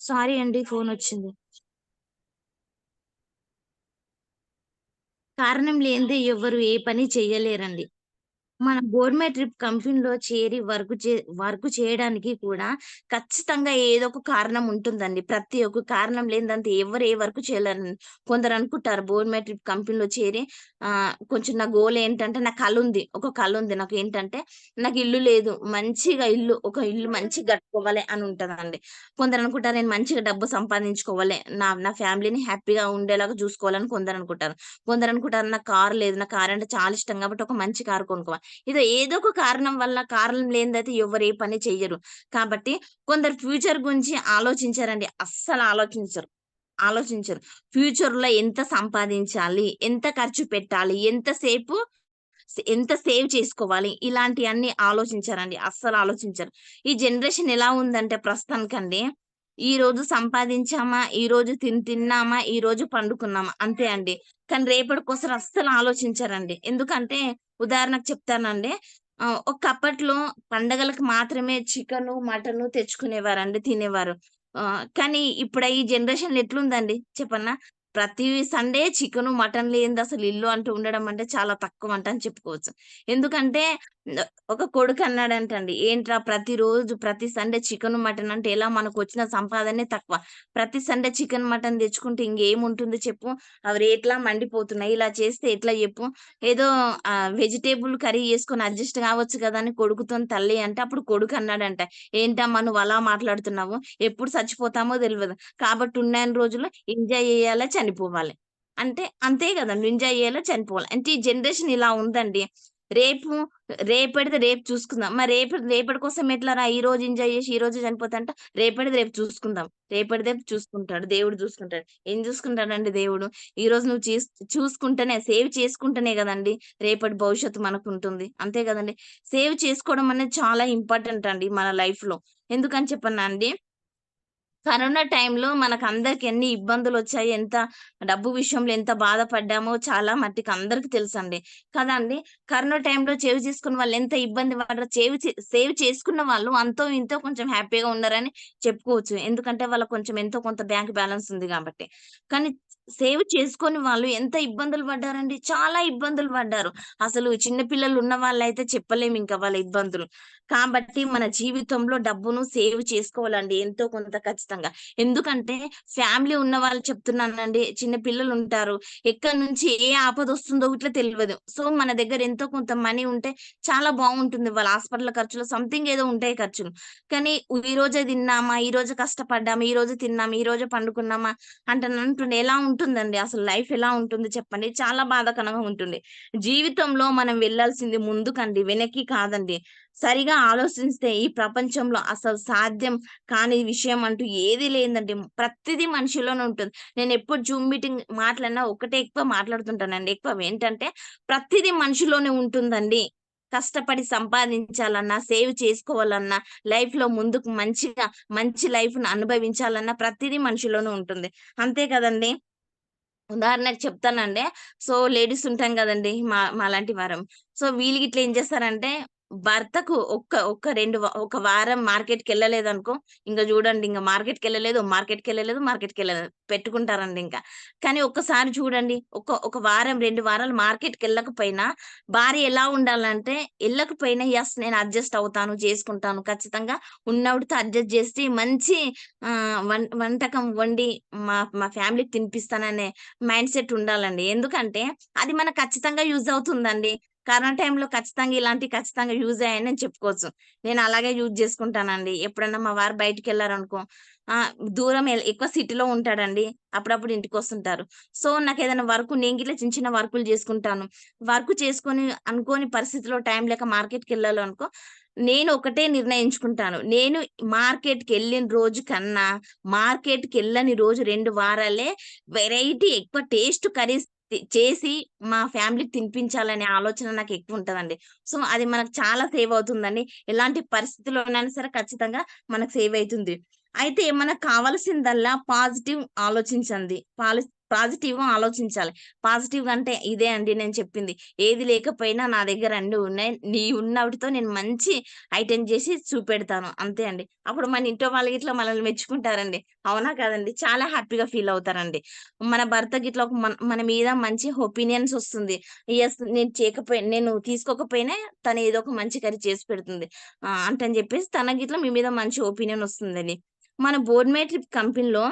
S3: సారీ అండి ఫోనొచ్చింది. కారణం లేనిదే ఎవ్వరు ఏ పని చెయ్యలేరండి. మన గవర్నమెంట్ ట్రిప్ కంపెనీలో చేరి వర్క్ చేయడానికి కూడా ఖచ్చితంగా ఏదో ఒక కారణం ఉంటుందండి. ప్రతి ఒక్క కారణం లేనిదంతా ఎవరు ఏ వర్క్ చేయలేరండి. కొందరు అనుకుంటారు గవర్నమెంట్ ట్రిప్ కంపెనీలో చేరి కొంచెం నా గోల్ ఏంటంటే నా కలుంది. ఒక కలుంది. నాకేంటంటే నాకు ఇల్లు లేదు. మంచిగా ఒక ఇల్లు మంచిగా కట్టుకోవాలి అని ఉంటదండి. కొందరు అనుకుంటారు నేను మంచిగా డబ్బు సంపాదించుకోవాలి. నా నా ఫ్యామిలీని హ్యాపీగా ఉండేలాగా చూసుకోవాలని కొందరనుకుంటారు. కొందరనుకుంటారు నాకు కారు లేదు. నాకు కారంటే చాలా ఇష్టం కాబట్టి ఒక మంచి కారు కొనుక్కోవాలి. ఏదో ఒక కారణం వల్ల కారణం లేనిదైతే ఎవ్వరు ఏ పని చెయ్యరు. కాబట్టి కొందరు ఫ్యూచర్ గురించి ఆలోచించరండి. అస్సలు ఆలోచించరు. ఆలోచించరు. ఫ్యూచర్‌లో ఎంత సంపాదించాలి? ఎంత ఖర్చు పెట్టాలి? ఎంత సేవ్ చేసుకోవాలి? ఇలాంటియన్నీ ఆలోచించరండి. అస్సలు ఆలోచించరు. ఈ జనరేషన్ ఎలా ఉందంటే ప్రస్తుతానికండి, ఈరోజు సంపాదించామా, ఈరోజు తిన్నామా, ఈరోజు పండుకున్నామా అంతే అండి. కానీ రేపటి కోసం అస్సలు ఆలోచించరండి. ఎందుకంటే ఉదాహరణకు చెప్తానండి. ఒకప్పట్లో పండగలకు మాత్రమే చికెను, మటను తెచ్చుకునేవారండి. తినేవారు. కానీ ఇప్పుడు ఈ జనరేషన్‌లో ఎట్లుందండి చెప్పన్నా? ప్రతి సండే చికెను, మటన్ లేనిదసలు ఇల్లు అంటూ ఉండడం అంటే చాలా తక్కువంట అని చెప్పుకోవచ్చు. ఎందుకంటే న ఒక కొడుకన్నాడంటండి, "ఏంట్రా ప్రతిరోజు ప్రతి సండే చికెను, మటన్ అంటే ఎలా మనకొచ్చిన సంపాదనే తక్కువ. ప్రతి సండే చికెన్, మటన్ తెచ్చుకుంటే ఇంగేముంటుంది చెప్పు? అవి రేట్లా మండిపోతున్నాయి. ఇలా చేస్తే ఎట్లా జెప్పు? ఏదో వెజిటబుల్ కర్రీ చేసుకొని అడ్జస్ట్ కావచ్చు గదా!" అని కొడుకుతోని తల్లి అంటే అప్పుడు కొడుకన్నాడంట, "ఏంటమ్మా నువ్వలా మాట్లాడుతున్నావు? ఎప్పుడు సచ్చిపోతామో తెలవదు. కాబట్టి ఉన్నన్ని రోజులు ఎంజాయ్ జేయాలా, చనిపోవాలి." అంటే అంతే గదండీ! ఎంజాయ్ జేయాలా, చనిపోవాలి. అంటే ఈ జనరేషన్ ఇలా ఉందండి. రేపు రేపటిది రేపు చూసుకుందాం. మరి రేపటి కోసం ఎట్లరా ఈరోజు ఎంజాయ్ జేసి ఈరోజు చనిపోతా అంట, రేపటిది రేపు చూసుకుందాం. రేపటిదే చూసుకుంటాడు. దేవుడు చూసుకుంటాడు. ఏం చూసుకుంటాడండి దేవుడు? ఈరోజు నువ్వు చూసుకుంటేనే సేవ్ చేసుకుంటేనే గదండీ రేపటి భవిష్యత్తు మనకుంటుంది. అంతే గదండీ! సేవ్ చేసుకోవడం అనేది చాలా ఇంపార్టెంట్ అండి మన లైఫ్‌లో. ఎందుకని చెప్పనా అండి? కరోనా టైంలో మనకందరికి ఎన్ని ఇబ్బందులొచ్చాయి, డబ్బు విషయంలో ఎంత బాధపడ్డామో చాలా మట్టికి అందరికి తెలుసండి. కదా అండి? కరోనా టైంలో చేసుకున్న వాళ్ళు ఎంత ఇబ్బంది పడ్డారో సేవ్ చేసుకున్న వాళ్ళు అంతో ఇంతో కొంచెం హ్యాపీగా ఉన్నారని చెప్పుకోవచ్చు. ఎందుకంటే వాళ్ళకి కొంచెం ఎంతో కొంత బ్యాంక్ బ్యాలెన్స్ ఉంది గాబట్టి. కానీ సేవ్ చేసుకోని వాళ్ళు ఎంత ఇబ్బందులు పడ్డారండి. చాలా ఇబ్బందులు పడ్డారు. అసలు చిన్న పిల్లలు ఉన్న వాళ్ళైతే చెప్పలేమింక వాళ్ళ ఇబ్బందులు. కాబట్టి మన జీవితంలో డబ్బును సేవ్ చేసుకోవాలండి ఎంతో కొంత ఖచ్చితంగా. ఎందుకంటే ఫ్యామిలీ ఉన్నవాళ్ళు చెప్తున్నానండి. చిన్న పిల్లలుంటారు. ఎక్కడి నుంచి ఏ ఆపదొస్తుందో ఇట్లా తెలవదు. సో, మన దగ్గర ఎంతో కొంత మనీ ఉంటే చాలా బావుంటుంది. వాళ్ళ హాస్పిటల్ ఖర్చులు సంథింగ్ ఏదో ఉంటాయి ఖర్చులు. కానీ ఈరోజే తిన్నామా, ఈరోజు కష్టపడ్డామా, ఈరోజు తిన్నామా, ఈరోజే పండుకున్నామా అంటుండే ఎలా ఉంటుందండి? అసలు లైఫ్ ఎలా ఉంటుంది చెప్పండి? చాలా బాధాకరంగా ఉంటుంది. జీవితంలో మనం వెళ్ళాల్సింది ముందుకండి, వెనక్కి కాదండి. సరిగా ఆలోచిస్తే ఈ ప్రపంచంలో అసలు సాధ్యం కాని విషయం అంటూ ఏది లేదండి. ప్రతిదీ మనిషిలోనే ఉంటుంది. నేనెప్పుడు జూమ్ మీటింగ్ మాట్లాడినా ఒకటే ఎక్కువ మాట్లాడుతుంటానండి. ఏంటంటే ప్రతిదీ మనిషిలోనే ఉంటుందండి. కష్టపడి సంపాదించాలన్నా, సేవ్ చేసుకోవాలన్నా, లైఫ్‌లో ముందుకు మంచి లైఫ్‌ని అనుభవించాలన్నా ప్రతిదీ మనిషిలోనే ఉంటుంది. అంతే కదండీ! ఉదాహరణకు చెప్తానండి. సో, లేడీస్ ఉంటాం గదండీ! మాలాంటి వారం. సో, వీళ్ళు గిట్ల ఏం చేస్తారంటే, భర్తకు ఒక వారం మార్కెట్‌కెళ్ళలేదనుకో, ఇంక చూడండి ఇంక మార్కెట్‌కెళ్ళలేదు పెట్టుకుంటారండి ఇంకా. కానీ ఒక్కసారి చూడండి ఒక వారం, 2 వారాలు మార్కెట్‌కెళ్ళకపోయినా భార్య ఎలా ఉండాలంటే, ఎళ్ళకపోయినా యెస్ నేను అడ్జస్ట్ అవుతాను, చేసుకుంటాను. ఖచ్చితంగా ఉన్నోడితో అడ్జస్ట్ చేసి మంచి వంటకం వండి మా ఫ్యామిలీకి తినిపిస్తాననే మైండ్ సెట్ ఉండాలండి. ఎందుకంటే అది మనకు ఖచ్చితంగా యూజ్ అవుతుందండి. కరోనా టైంలో ఖచ్చితంగా యూజ్ అయ్యాయని నేను చెప్పుకోవచ్చు. నేను అలాగే యూజ్ చేసుకుంటానండి. ఎప్పుడన్నా మా వారు బయటికెళ్లారనుకో దూరం ఎక్కువ సిటీలో ఉంటాడండి. అప్పుడప్పుడు ఇంటికొస్తుంటారు. సో, నాకేదైనా నేను గిట్ల చిన్న చిన్న వర్కులు చేసుకుంటాను. వర్క్ చేసుకొని అనుకోని పరిస్థితిలో టైం లేక మార్కెట్‌కెళ్ళాలనుకో, నేను ఒకటే నిర్ణయించుకుంటాను. నేను మార్కెట్‌కెళ్ళిన రోజు కన్నా, మార్కెట్‌కెళ్ళని రోజు 2 వారాలే వెరైటీ ఎక్కువ టేస్ట్ కర్రీస్ చేసి మా ఫ్యామిలీకి తినిపించాలనే ఆలోచన నాకెక్కువుంటదండి. సో, అది మనకు చాలా సేవ్ అవుతుందండి. ఎలాంటి పరిస్థితిలోనైనా సరే ఖచ్చితంగా మనకు సేవ్ అయితుంది. అయితే మనకు కావాల్సిందల్లా పాజిటివ్ ఆలోచించండి. పాజిటివ్‌గా ఆలోచించాలి. పాజిటివ్‌గా అంటే ఇదే అండి నేను చెప్పింది. ఏది లేకపోయినా నా దగ్గర అన్నీ ఉన్నాయి. ఉన్నవిటితో నేను మంచి ఐటెమ్ చేసి చూపెడతాను. అంతే అండి. అప్పుడు మన ఇంట్లో వాళ్ళు గిట్ల మనల్ని మెచ్చుకుంటారండి. అవునా కాదండి? చాలా హ్యాపీగా ఫీల్ అవుతారండి. మన భర్త గిట్ల మన మీద మంచి ఒపీనియన్స్ ఒస్తుంది. యెస్ నేను తీసుకోకపోయినా తను ఏదో ఒక మంచి కర్రీ చేసి పెడుతుంది. అంటని జెప్పేసి తన గిట్ల మీ మీద మంచి ఒపీనియన్ ఒస్తుందండి. మన బోర్డ్‌మేట్రిప్ కంపెనీలో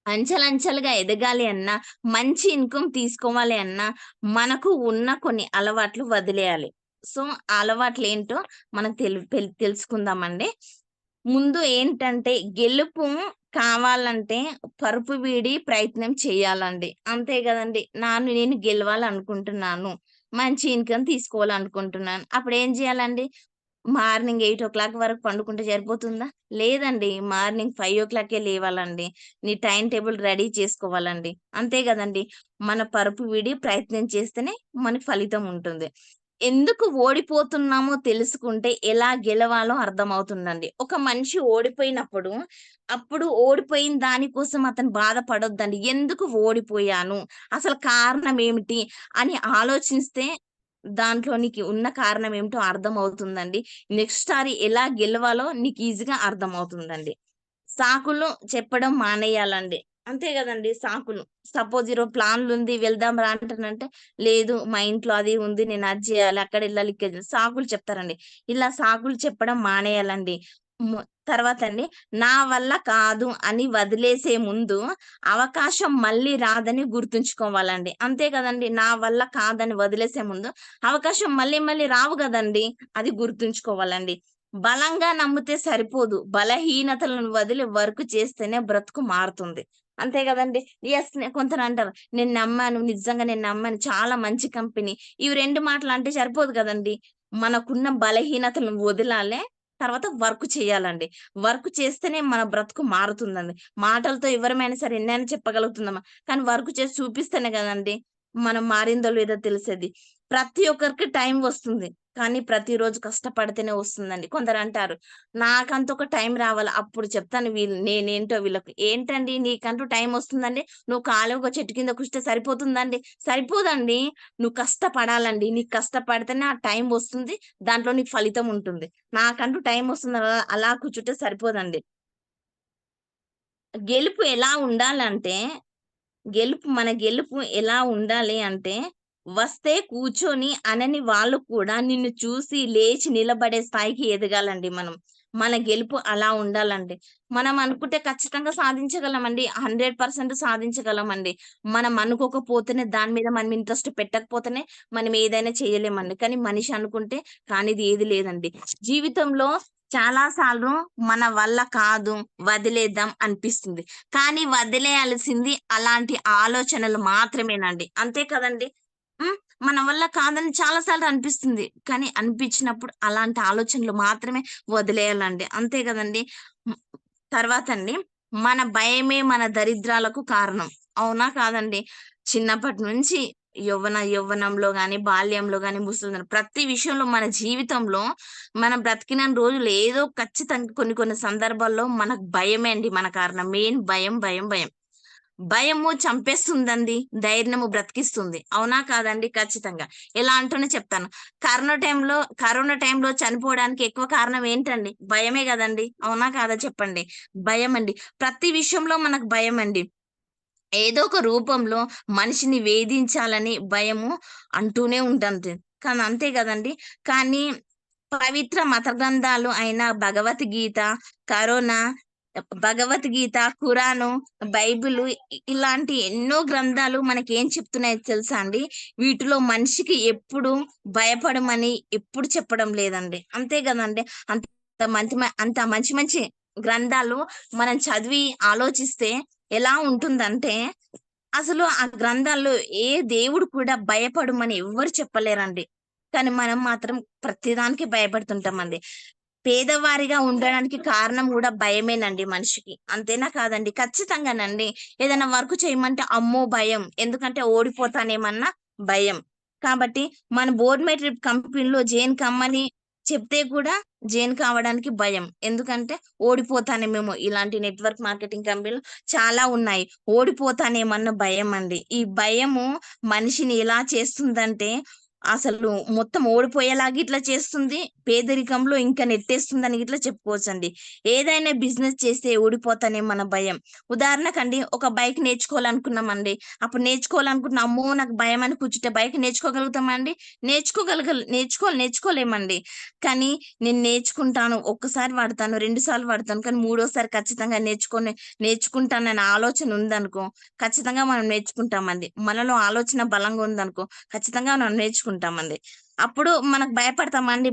S3: అంచెలంచెలుగా ఎదగాలి అన్నా, మంచి ఇన్‌కమ్ తీసుకోవాలి అన్నా, మనకు ఉన్న కొన్ని అలవాట్లు వదిలేయాలి. సో, ఆ అలవాట్లేంటో మనం తెలుసుకుందామండి. ముందు ఏంటంటే, గెలుపు కావాలంటే పరుపు వీడి ప్రయత్నం చేయాలండి. అంతే గదండీ! నేను గెలవాలనుకుంటున్నాను. మంచి ఇన్‌కమ్ తీసుకోవాలనుకుంటున్నాను. అప్పుడేం జేయాలండి? మార్నింగ్ 8:00 వరకు పండుకుంటే సరిపోతుందా? లేదండి. మార్నింగ్ 5:00కే లేవాలండి. నీ టైమ్ టేబుల్ రెడీ చేసుకోవాలండి. అంతే గదండీ! మన పరుపు వీడి ప్రయత్నం చేస్తేనే మనకు ఫలితం ఉంటుంది. ఎందుకు ఓడిపోతున్నామో తెలుసుకుంటే ఎలా గెలవాలో అర్థమవుతుందండి. ఒక మనిషి ఓడిపోయినప్పుడు, అప్పుడు ఓడిపోయిన దాని కోసం అతను బాధపడొద్దండి. ఎందుకు ఓడిపోయాను? అసలు కారణం ఏమిటి? అని ఆలోచిస్తే దాంట్లో నీకు ఉన్న కారణం ఏమిటో అర్థమవుతుందండి. నెక్స్ట్ సారి ఎలా గెలవాలో నీకు ఈజీగా అర్థమవుతుందండి. సాకులు చెప్పడం మానేయాలండి. అంతే గదండీ! సాకులు. సపోజ్ ఈరోజు ప్లాన్లుంది వెళ్దాం రా అంటానంటే, లేదు మా ఇంట్లో అది ఉంది. నేను అది జేయాలి, అక్కడెళ్ళాలి, ఇక్కడ సాకులు చెప్తారండి. ఇలా సాకులు చెప్పడం మానేయాలండి. ము తర్వాతండి నా వల్ల కాదు అని వదిలేసే ముందు అవకాశం మళ్ళీ రాదని గుర్తుంచుకోవాలండి. అంతే కదండీ! నా వల్ల కాదని వదిలేసే ముందు అవకాశం మళ్ళీ మళ్ళీ రావు గదండీ! అది గుర్తుంచుకోవాలండి. బలంగా నమ్మితే సరిపోదు. బలహీనతలను వదిలి వర్క్ చేస్తేనే బ్రతుకు మారుతుంది. అంతే గదండీ! యెస్ కొందరంటారు. నిజంగా నేను నమ్మాను. చాలా మంచి కంపెనీ. ఇవి 2 మాటలంటే సరిపోదు గదండీ! మనకున్న బలహీనతలను వదలాలే. తర్వాత వర్క్ చేయాలండి. వర్క్ చేస్తేనే మన బ్రతుకు మారుతుందండి. మాటలతో ఎవరమైనా సరే ఎన్నైనా చెప్పగలుగుతున్నామా? కానీ వర్క్ చేసి చూపిస్తేనే గదండీ! మనం మారిందో లేదో తెలిసేది. ప్రతి ఒక్కరికి టైం వస్తుంది. కానీ ప్రతిరోజు కష్టపడితేనే వస్తుందండి. కొందరంటారు, నాకంటూ ఒక టైం రావాలి. అప్పుడు చెప్తాను నేనేంటో వీళ్ళకి. ఏంటండి నీకంటూ టైం వస్తుందండి. నువ్వు ఖాళీగా ఒక చెట్టు కింద కూర్చుంటే సరిపోతుందండి? సరిపోదండి. నువ్వు కష్టపడాలండి. నీకు కష్టపడితేనే ఆ టైం వస్తుంది. దాంట్లో నీకు ఫలితం ఉంటుంది. నాకంటూ టైం వస్తుంది అలా కూర్చుంటే సరిపోదండి. గెలుపు ఎలా ఉండాలంటే మన గెలుపు ఎలా ఉండాలి అంటే, వస్తే కూర్చొని అనని వాళ్ళు కూడా నిన్ను చూసి లేచి నిలబడే స్థాయికి ఎదగాలండి మనం. మన గెలుపు అలా ఉండాలండి. మనం అనుకుంటే ఖచ్చితంగా సాధించగలమండి. 100% సాధించగలమండి. మనం అనుకోకపోతేనే దాని మీద మనం ఇంట్రెస్ట్ పెట్టకపోతేనే మనం ఏదైనా చేయలేమండి. కానీ మనిషి అనుకుంటే కానిది ఏది లేదండి. జీవితంలో చాలా సార్లు మన వల్ల కాదు, వదిలేద్దాం అనిపిస్తుంది. కానీ వదిలేయాల్సింది అలాంటి ఆలోచనలు మాత్రమేనండి. అంతే కదండీ! హ్మ్. మన వల్ల కాదని చాలా సార్లు అనిపిస్తుంది. కానీ అనిపించినప్పుడు అలాంటి ఆలోచనలు మాత్రమే వదిలేయాలండి. అంతే గదండీ! హ్మ్. తర్వాతండి మన భయమే మన దరిద్రాలకు కారణం. అవునా? కాదండి? చిన్నప్పటి నుంచి యవ్వనంలో గాని, బాల్యంలో గాని, ముసలితనం ప్రతి విషయంలో మన జీవితంలో మనం బ్రతికినన్ని రోజులు ఏదో ఖచ్చితంగా కొన్ని కొన్ని సందర్భాల్లో మనకు భయమే అండి మన కారణం. మెయిన్ భయం. భయము చంపేస్తుందండి, ధైర్యము బ్రతికిస్తుంది. అవునా కాదండి? ఖచ్చితంగా. ఎలా అంటూనే చెప్తాను. కరోనా టైంలో చనిపోవడానికి ఎక్కువ కారణం ఏంటండి? భయమే గదండీ! అవునా కాదా చెప్పండి? భయమండి. ప్రతి విషయంలో మనకు భయమండి. ఏదో ఒక రూపంలో మనిషిని వేధించాలని భయము అంటూనే ఉంటుంది. కానీ అంతే గదండీ! కానీ పవిత్ర మత గ్రంథాలు అయిన కరోనా భగవద్గీత, ఖురాను, బైబిలు ఇలాంటి ఎన్నో గ్రంథాలు మనకేం చెప్తున్నాయో తెలుసా అండి? వీటిలో మనిషికి ఎప్పుడు భయపడమని ఎప్పుడు చెప్పడం లేదండి. అంతే గదండీ! అంత మంచి మంచి గ్రంథాలు మనం చదివి ఆలోచిస్తే ఎలా ఉంటుందంటే, అసలు ఆ గ్రంథాల్లో ఏ దేవుడు కూడా భయపడమని ఎవ్వరు చెప్పలేరండి. కానీ మనం మాత్రం ప్రతిదానికి భయపడుతుంటామండి. పేదవారిగా ఉండడానికి కారణం గూడా భయమేనండి మనిషికి. అంతేనా కాదండి? ఖచ్చితంగానండి. ఏదైనా వర్క్ చేయమంటే అమ్మో! భయం. ఎందుకంటే ఓడిపోతానేమన్న భయం. కాబట్టి మన బోర్డ్ మెట్రిక్ కంపెనీలో జైన్ కమ్మని చెప్తే కూడా జైన్ కావడానికి భయం. ఎందుకంటే ఓడిపోతానేమేమో. ఇలాంటి నెట్‌వర్క్ మార్కెటింగ్ కంపెనీలు చాలా ఉన్నాయి. ఓడిపోతానేమన్న భయమండి. ఈ భయము మనిషిని ఎలా చేస్తుందంటే అసలు మొత్తం ఓడిపోయేలాగా ఇట్లా చేస్తుంది. పేదరికంలో ఇంకా నెట్టేస్తుందని ఇట్లా చెప్పుకోవచ్చండి. ఏదైనా బిజినెస్ చేస్తే ఓడిపోతానేమన్న భయం. ఉదాహరణకండి ఒక బైక్ నేర్చుకోవాలనుకున్నామండి. అప్పుడు అమ్మో! నాకు భయమని కూర్చుంటే బైక్ నేర్చుకోగలుగుతామా అండి? నేర్చుకోలేమండి. కానీ నేను నేర్చుకుంటాను. ఒక్కసారి వాడతాను, 2 సార్లు వాడతాను. కానీ మూడోసారి ఖచ్చితంగా నేర్చుకుంటాననే ఆలోచన ఉందనుకో, ఖచ్చితంగా మనం నేర్చుకుంటామండి. మనలో ఆలోచన బలంగా ఉందనుకో, ఖచ్చితంగా మనం నేర్చుకుంటామండి. అప్పుడు మనకు భయపడతామండి.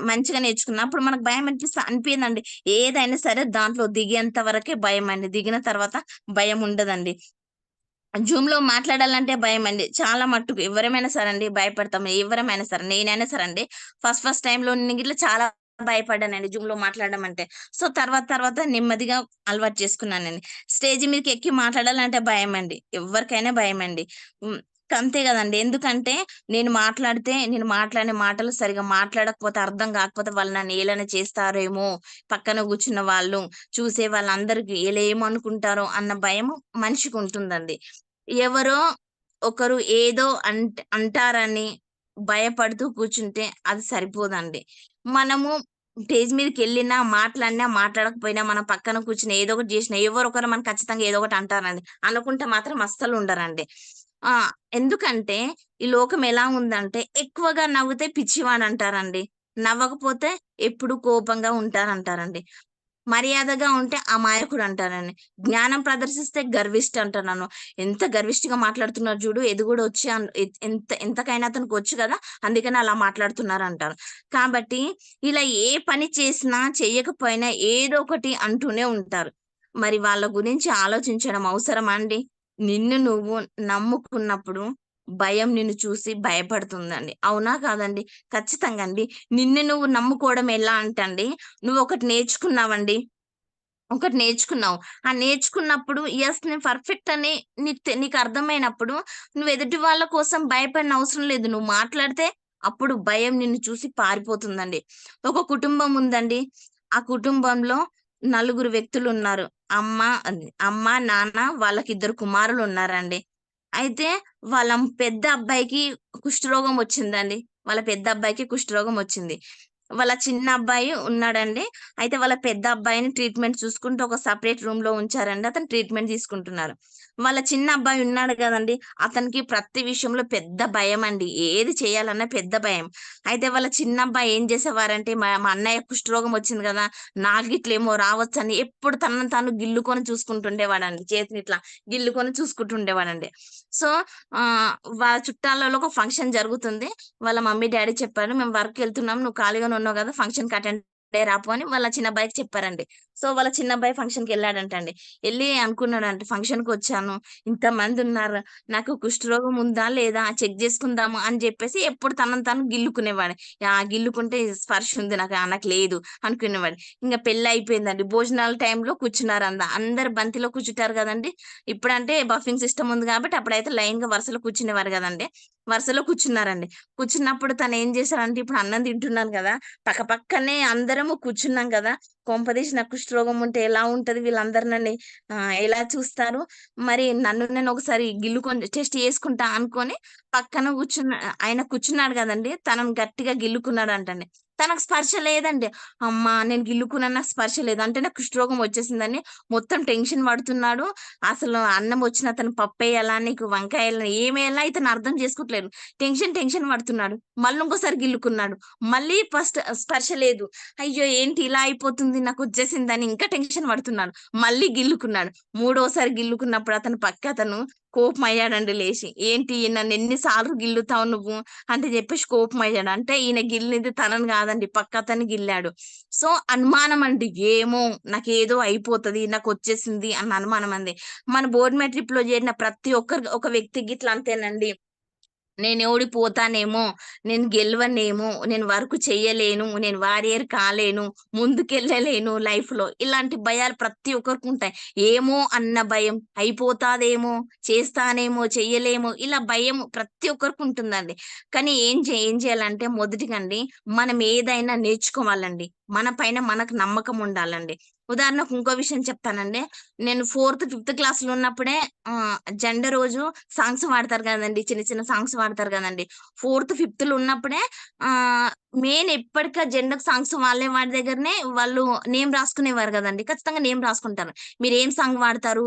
S3: మంచిగా నేర్చుకున్నా. అప్పుడు మనకు భయం అనిపియదండి. ఏదైనా సరే దాంట్లో దిగేంత వరకే భయమండి. దిగిన తర్వాత భయం ఉండదండి. జూమ్‌లో మాట్లాడాలంటే భయమండి. చాలా మట్టుకు ఎవరమైనా సరే అండి భయపడతాం. ఎవరమైనా సరే. నేనైనా సరే అండి. ఫస్ట్ టైమ్‌లో నేను గిట్ల చాలా భయపడ్డానండి జూమ్‌లో మాట్లాడడం అంటే. సో, తర్వాత నెమ్మదిగా అలవాటు చేసుకున్నానండి. స్టేజ్ మీదకెక్కి మాట్లాడాలంటే భయమండి. ఎవ్వరికైనా భయమండి. హ్మ్. అంతే గదండీ. ఎందుకంటే నేను మాట్లాడిన మాటలు సరిగ్గా మాట్లాడకపోతే, అర్థం గాకపోతే వాళ్ళు నన్ను ఏళన చేస్తారేమో, పక్కన కూర్చున్న వాళ్ళు, చూసే వాళ్ళందరికి ఈళ్ళేమనుకుంటారో అన్న భయము మనిషికుంటుందండి. ఎవరో ఒకరు ఏదో అంటారని భయపడుతూ కూర్చుంటే అది సరిపోదండి. మనము స్టేజ్ మీదకెళ్ళినా, మాట్లాడినా, మాట్లాడకపోయినా మన పక్కన కూర్చొని ఏదో ఒకటి జేసినా ఎవరో ఒకరు మనకు ఖచ్చితంగా ఏదో ఒకటి అంటారండి. అనకుంటే మాత్రం అస్సలు ఉండరండి. ఆ! ఎందుకంటే ఈ లోకం ఎలా ఉందంటే ఎక్కువగా నవ్వితే పిచ్చివాడంటారండి. నవ్వకపోతే ఎప్పుడు కోపంగా ఉంటారంటారండి. మర్యాదగా ఉంటే అమాయకుడంటారండి. జ్ఞానం ప్రదర్శిస్తే గర్విష్టి అంటున్నాను. ఎంత గర్విష్టిగా మాట్లాడుతున్నారు జూడు. ఇది గూడా వచ్చి ఎంతకైనా అతనికొచ్చు గదా! అందుకని అలా మాట్లాడుతున్నారంటారు. కాబట్టి ఇలా ఏ పని చేసినా, చెయ్యకపోయినా ఏదో ఒకటి అంటూనే ఉంటారు. మరి వాళ్ళ గురించి ఆలోచించడం అవసరమా అండి? నిన్ను నువ్వు నమ్ముకున్నప్పుడు భయం నిన్ను చూసి భయపడుతుందండి. అవునా? కాదండి? ఖచ్చితంగా అండి. నిన్ను నువ్వు నమ్ముకోవడం ఎలా అంటే అండి నువ్వొకటి నేర్చుకున్నావండి. ఒకటి నేర్చుకున్నావు. ఆ నేర్చుకున్నప్పుడు యెస్! నేను పర్ఫెక్ట్ అని నీకర్థమైనప్పుడు నువ్వు ఎదుటి వాళ్ళ కోసం భయపడిన అవసరం లేదు. నువ్వు మాట్లాడితే అప్పుడు భయం నిన్ను చూసి పారిపోతుందండి. ఒక కుటుంబం ఉందండి. ఆ కుటుంబంలో నలుగురు వ్యక్తులున్నారు. అమ్మ, నాన్న వాళ్ళకిద్దరు కుమారులున్నారండి. అయితే వాళ్ళ పెద్ద అబ్బాయికి కుష్ఠరోగం వచ్చిందండి. వాళ్ళ పెద్ద అబ్బాయికి కుష్ఠరోగం వచ్చింది. వాళ్ళ చిన్న అబ్బాయి ఉన్నాడండి. అయితే వాళ్ళ పెద్ద అబ్బాయిని ట్రీట్‌మెంట్ చూసుకుంటూ ఒక సెపరేట్ రూమ్‌లో ఉంచారండి. అతను ట్రీట్‌మెంట్ తీసుకుంటున్నారు. వాళ్ళ చిన్న అబ్బాయి ఉన్నాడు గదండీ! అతనికి ప్రతి విషయంలో పెద్ద భయమండి. ఏది చేయాలన్నా పెద్ద భయం. అయితే వాళ్ళ చిన్న అబ్బాయి ఏం చేసేవారంటే మా అన్నయ్య కుష్ఠరోగం వచ్చింది గదా! నాకు గిట్లేమో రావచ్చని ఎప్పుడు తనను తాను గిల్లుకొని చూసుకుంటుండేవాడండి. చేతినిట్లా గిల్లుకొని చూసుకుంటుండేవాడండి. సో, వాళ్ళ చుట్టాలలో ఒక ఫంక్షన్ జరుగుతుంది. వాళ్ళ మమ్మీ, డ్యాడీ చెప్పారు. "మేము వర్క్‌కెళ్తున్నాం. నువ్వు ఖాళీగానే ఉన్నావు గదా! ఫంక్షన్‌కి అటెండ్ అయ్యి రాపో" అని వాళ్ళ చిన్న అబ్బాయికి చెప్పారండి. సో, వాళ్ళ చిన్న అబ్బాయి ఫంక్షన్‌కెళ్ళాడంటండి. ఎళ్లి అనుకున్నాడంట, "ఫంక్షన్‌కొచ్చాను. ఇంతమందున్నారు. నాకు కుష్ఠరోగం ఉందా? లేదా? చెక్ జేసుకుందాము" అని జెప్పేసి ఎప్పుడు తనను తాను గిల్లుకునేవాడు. గిల్లుకుంటే స్పర్శ ఉంది నాకు లేదు అనుకునేవాడు. ఇంగ పెళ్లయిపోయిందండి. భోజనాల టైంలో అందరు బంతిలో కూర్చుంటారు గదండీ! ఇప్పుడంటే బఫింగ్ సిస్టమ్ ఉంది గాబట్టి అప్పుడైతే లైన్‌గా వరుసలో కూర్చునేవారు గదండీ! వరుసలో కూర్చున్నారండి. కూర్చున్నప్పుడు తను ఏం చేశారంటే, ఇప్పుడు అన్నం తింటున్నాను కదా! పక్కపక్కనే అందరము కూర్చున్నాం కదా! కొంపదీసి నాకు కుష్ఠరోగం ఉంటే ఎలా ఉంటది? వీళ్ళందరూ నన్ను ఎలా చూస్తారు? మరి నన్ను నేను ఒకసారి గిల్లుకొని టెస్ట్ చేసుకుంటా అనుకోని పక్కన ఆయన కూర్చున్నాడు కదండీ! తనని గట్టిగా గిల్లుకున్నాడంటండి. తనకు స్పర్శ లేదండి. అమ్మా! నేను గిల్లుకున్నాను. నాకు స్పర్శ లేదు. అంటే నాకు కుష్ఠరోగం వచ్చేసిందని మొత్తం టెన్షన్ పడుతున్నాడు. అసలు అన్నం వచ్చిన అతను పప్పేయాలా? నీకు వంకాయేయాలా? ఏమేయాలా? ఇతను అర్థం చేసుకోవట్లేదు. టెన్షన్ పడుతున్నాడు. మళ్ళీ ఇంకోసారి గిల్లుకున్నాడు. మళ్ళీ స్పర్శ లేదు. అయ్యో! ఏంటి ఇలా అయిపోతుంది నాకొచ్చేసిందని ఇంకా టెన్షన్ పడుతున్నాడు. మళ్ళీ గిల్లుకున్నాడు. మూడోసారి గిల్లుకున్నప్పుడు అతను కోపమయ్యాడండి లేసి. ఏంటి నన్ను ఎన్ని సార్లు గిల్లుతావు నువ్వు? అంటే చెప్పేసి కోపమయ్యాడు. అంటే ఈయన గిల్లింది తనని కాదండి. పక్కతన్ని గిల్లాడు. సో, అనుమానం అండి. ఏమో నాకేదో అయిపోతది. నాకొచ్చేసింది అన్న అనుమానం అండి. మన బోర్డ్ మెట్రిక్‌లో చేరిన ప్రతి ఒక వ్యక్తికి ఇట్లా అంతేనండి. నేను ఓడిపోతానేమో, నేను గెలవనేమో, నేను వర్క్ చెయ్యలేను, నేను వారియర్ కాలేను, ముందుకెళ్ళలేను లైఫ్‌లో. ఇలాంటి భయాలు ప్రతి ఒక్కరికుంటాయి. ఏమో అన్న భయం, అయిపోతాదేమో, చేస్తానేమో, చెయ్యలేమో ఇలా భయం ప్రతి ఒక్కరికుంటుందండి. కానీ ఏం చేయాలంటే మొదటిగండి మనం ఏదైనా నేర్చుకోవాలండి. మన పైన మనకు నమ్మకం ఉండాలండి. ఉదాహరణకు ఇంకో విషయం చెప్తానండి. నేను ఫోర్త్, ఫిఫ్త్ క్లాస్‌లో ఉన్నప్పుడే జెండా రోజు సాంగ్స్ పాడతారు గదండీ! చిన్న చిన్న సాంగ్స్ పాడతారు గదండీ! ఫోర్త్, ఫిఫ్త్‌లో ఉన్నప్పుడే ఆహ్, మెయిన్ ఎప్పటికి ఆ జెండాకు సాంగ్స్ వాడి దగ్గరనే వాళ్ళు నేమ్ రాసుకునేవారు గదండీ! ఖచ్చితంగా నేమ్ రాసుకుంటారు. మీరేం సాంగ్ పాడతారు?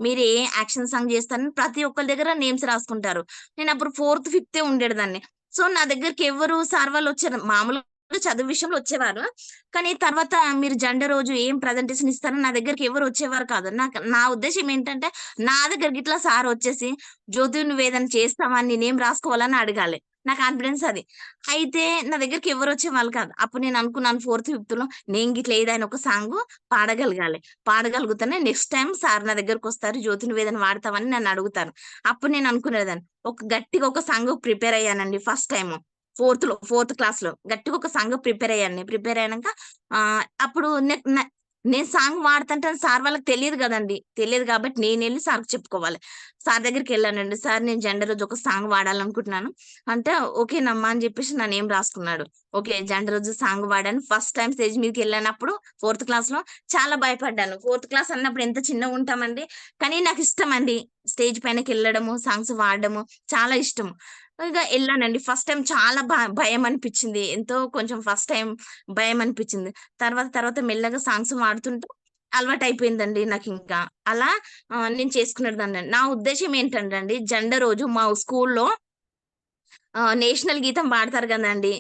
S3: మీరు ఏ యాక్షన్ సాంగ్ జేస్తారని ప్రతి ఒక్కళ్ళ దగ్గర నేమ్స్ రాసుకుంటారు. నేనప్పుడు ఫోర్త్, ఫిఫ్తే ఉండేదాన్ని. సో, నా దగ్గరికి ఎవ్వరు సార్ వాళ్ళొచ్చారు. మామూలుగా చదువు విషయంలో వచ్చేవారు. కానీ తర్వాత మీరు జెండా రోజు ఏం ప్రజెంటేషన్ ఇస్తారని నా దగ్గరికి ఎవరు వచ్చేవారు కాదు. నా ఉద్దేశ్యం ఏంటంటే, నా దగ్గరికి ఇట్లా సార్ వచ్చేసి, "జ్యోతి నువ్వేదైనా చేస్తావా? నీ నేమ్ రాసుకోవాలని" అడగాలి. నా కాన్ఫిడెన్స్ అది. అయితే నా దగ్గరికి ఎవరు వచ్చేవాళ్ళు కాదు. అప్పుడు నేను అనుకున్నాను ఫోర్త్, ఫిఫ్త్‌లో నేను గిట్ల ఏదైనా ఒక సాంగు పాడగలగాలి. పాడగలుగుతేనే నెక్స్ట్ టైమ్ సార్ నా దగ్గరకొస్తారు. "జ్యోతి నువ్వేదైనా పాడతావా?" అని నన్ను అడుగుతారు. అప్పుడు నేను అనుకునేదాన్ని. గట్టిగా ఒక సాంగ్‌కి ప్రిపేర్ అయ్యానండి ఫస్ట్ టైము. ఫోర్త్ క్లాస్‌లో గట్టిగా ఒక సాంగ్‌కి ప్రిపేర్ అయ్యాను. ప్రిపేర్ అయినంక అప్పుడు నేను సాంగ్ పాడుతుంటే సార్ వాళ్ళకి తెలీదు గదండీ! తెలియదు కాబట్టి నేనెళ్లి సార్‌కి చెప్పుకోవాలి. సార్ దగ్గరికెళ్ళానండి. సార్ నేను జెండా రోజు ఒక సాంగ్ పాడాలనుకుంటున్నాను. అంటే ఓకేనమ్మా అని జెప్పేసి నా నేమ్ రాసుకున్నాడు. ఓకే. జెండా రోజు సాంగ్ పాడాను. ఫస్ట్ టైమ్ స్టేజ్ మీదకెళ్ళానప్పుడు ఫోర్త్ క్లాస్‌లో చాలా భయపడ్డాను. ఫోర్త్ క్లాస్ అన్నప్పుడు ఎంత చిన్నగుంటామండి. కానీ నాకిష్టమండి. స్టేజ్ పైనకెళ్ళడము, సాంగ్స్ పాడడము చాలా ఇష్టం. ఇగ ఎళ్ళానండి. ఫస్ట్ టైమ్ చాలా భయమనిపిచ్చింది. ఎంతో కొంచెం ఫస్ట్ టైమ్ భయమనిపిచ్చింది. తర్వాత మెల్లగా సాంగ్స్ పాడుతుంటే అలవాటయిపోయిందండి నాకింకా. అలా నేను చేసుకునేదాన్ని. నా ఉద్దేశ్యం ఏంటంటే అండి, జెండా రోజు మా స్కూల్లో నేషనల్ గీతం పాడతారు గదండీ!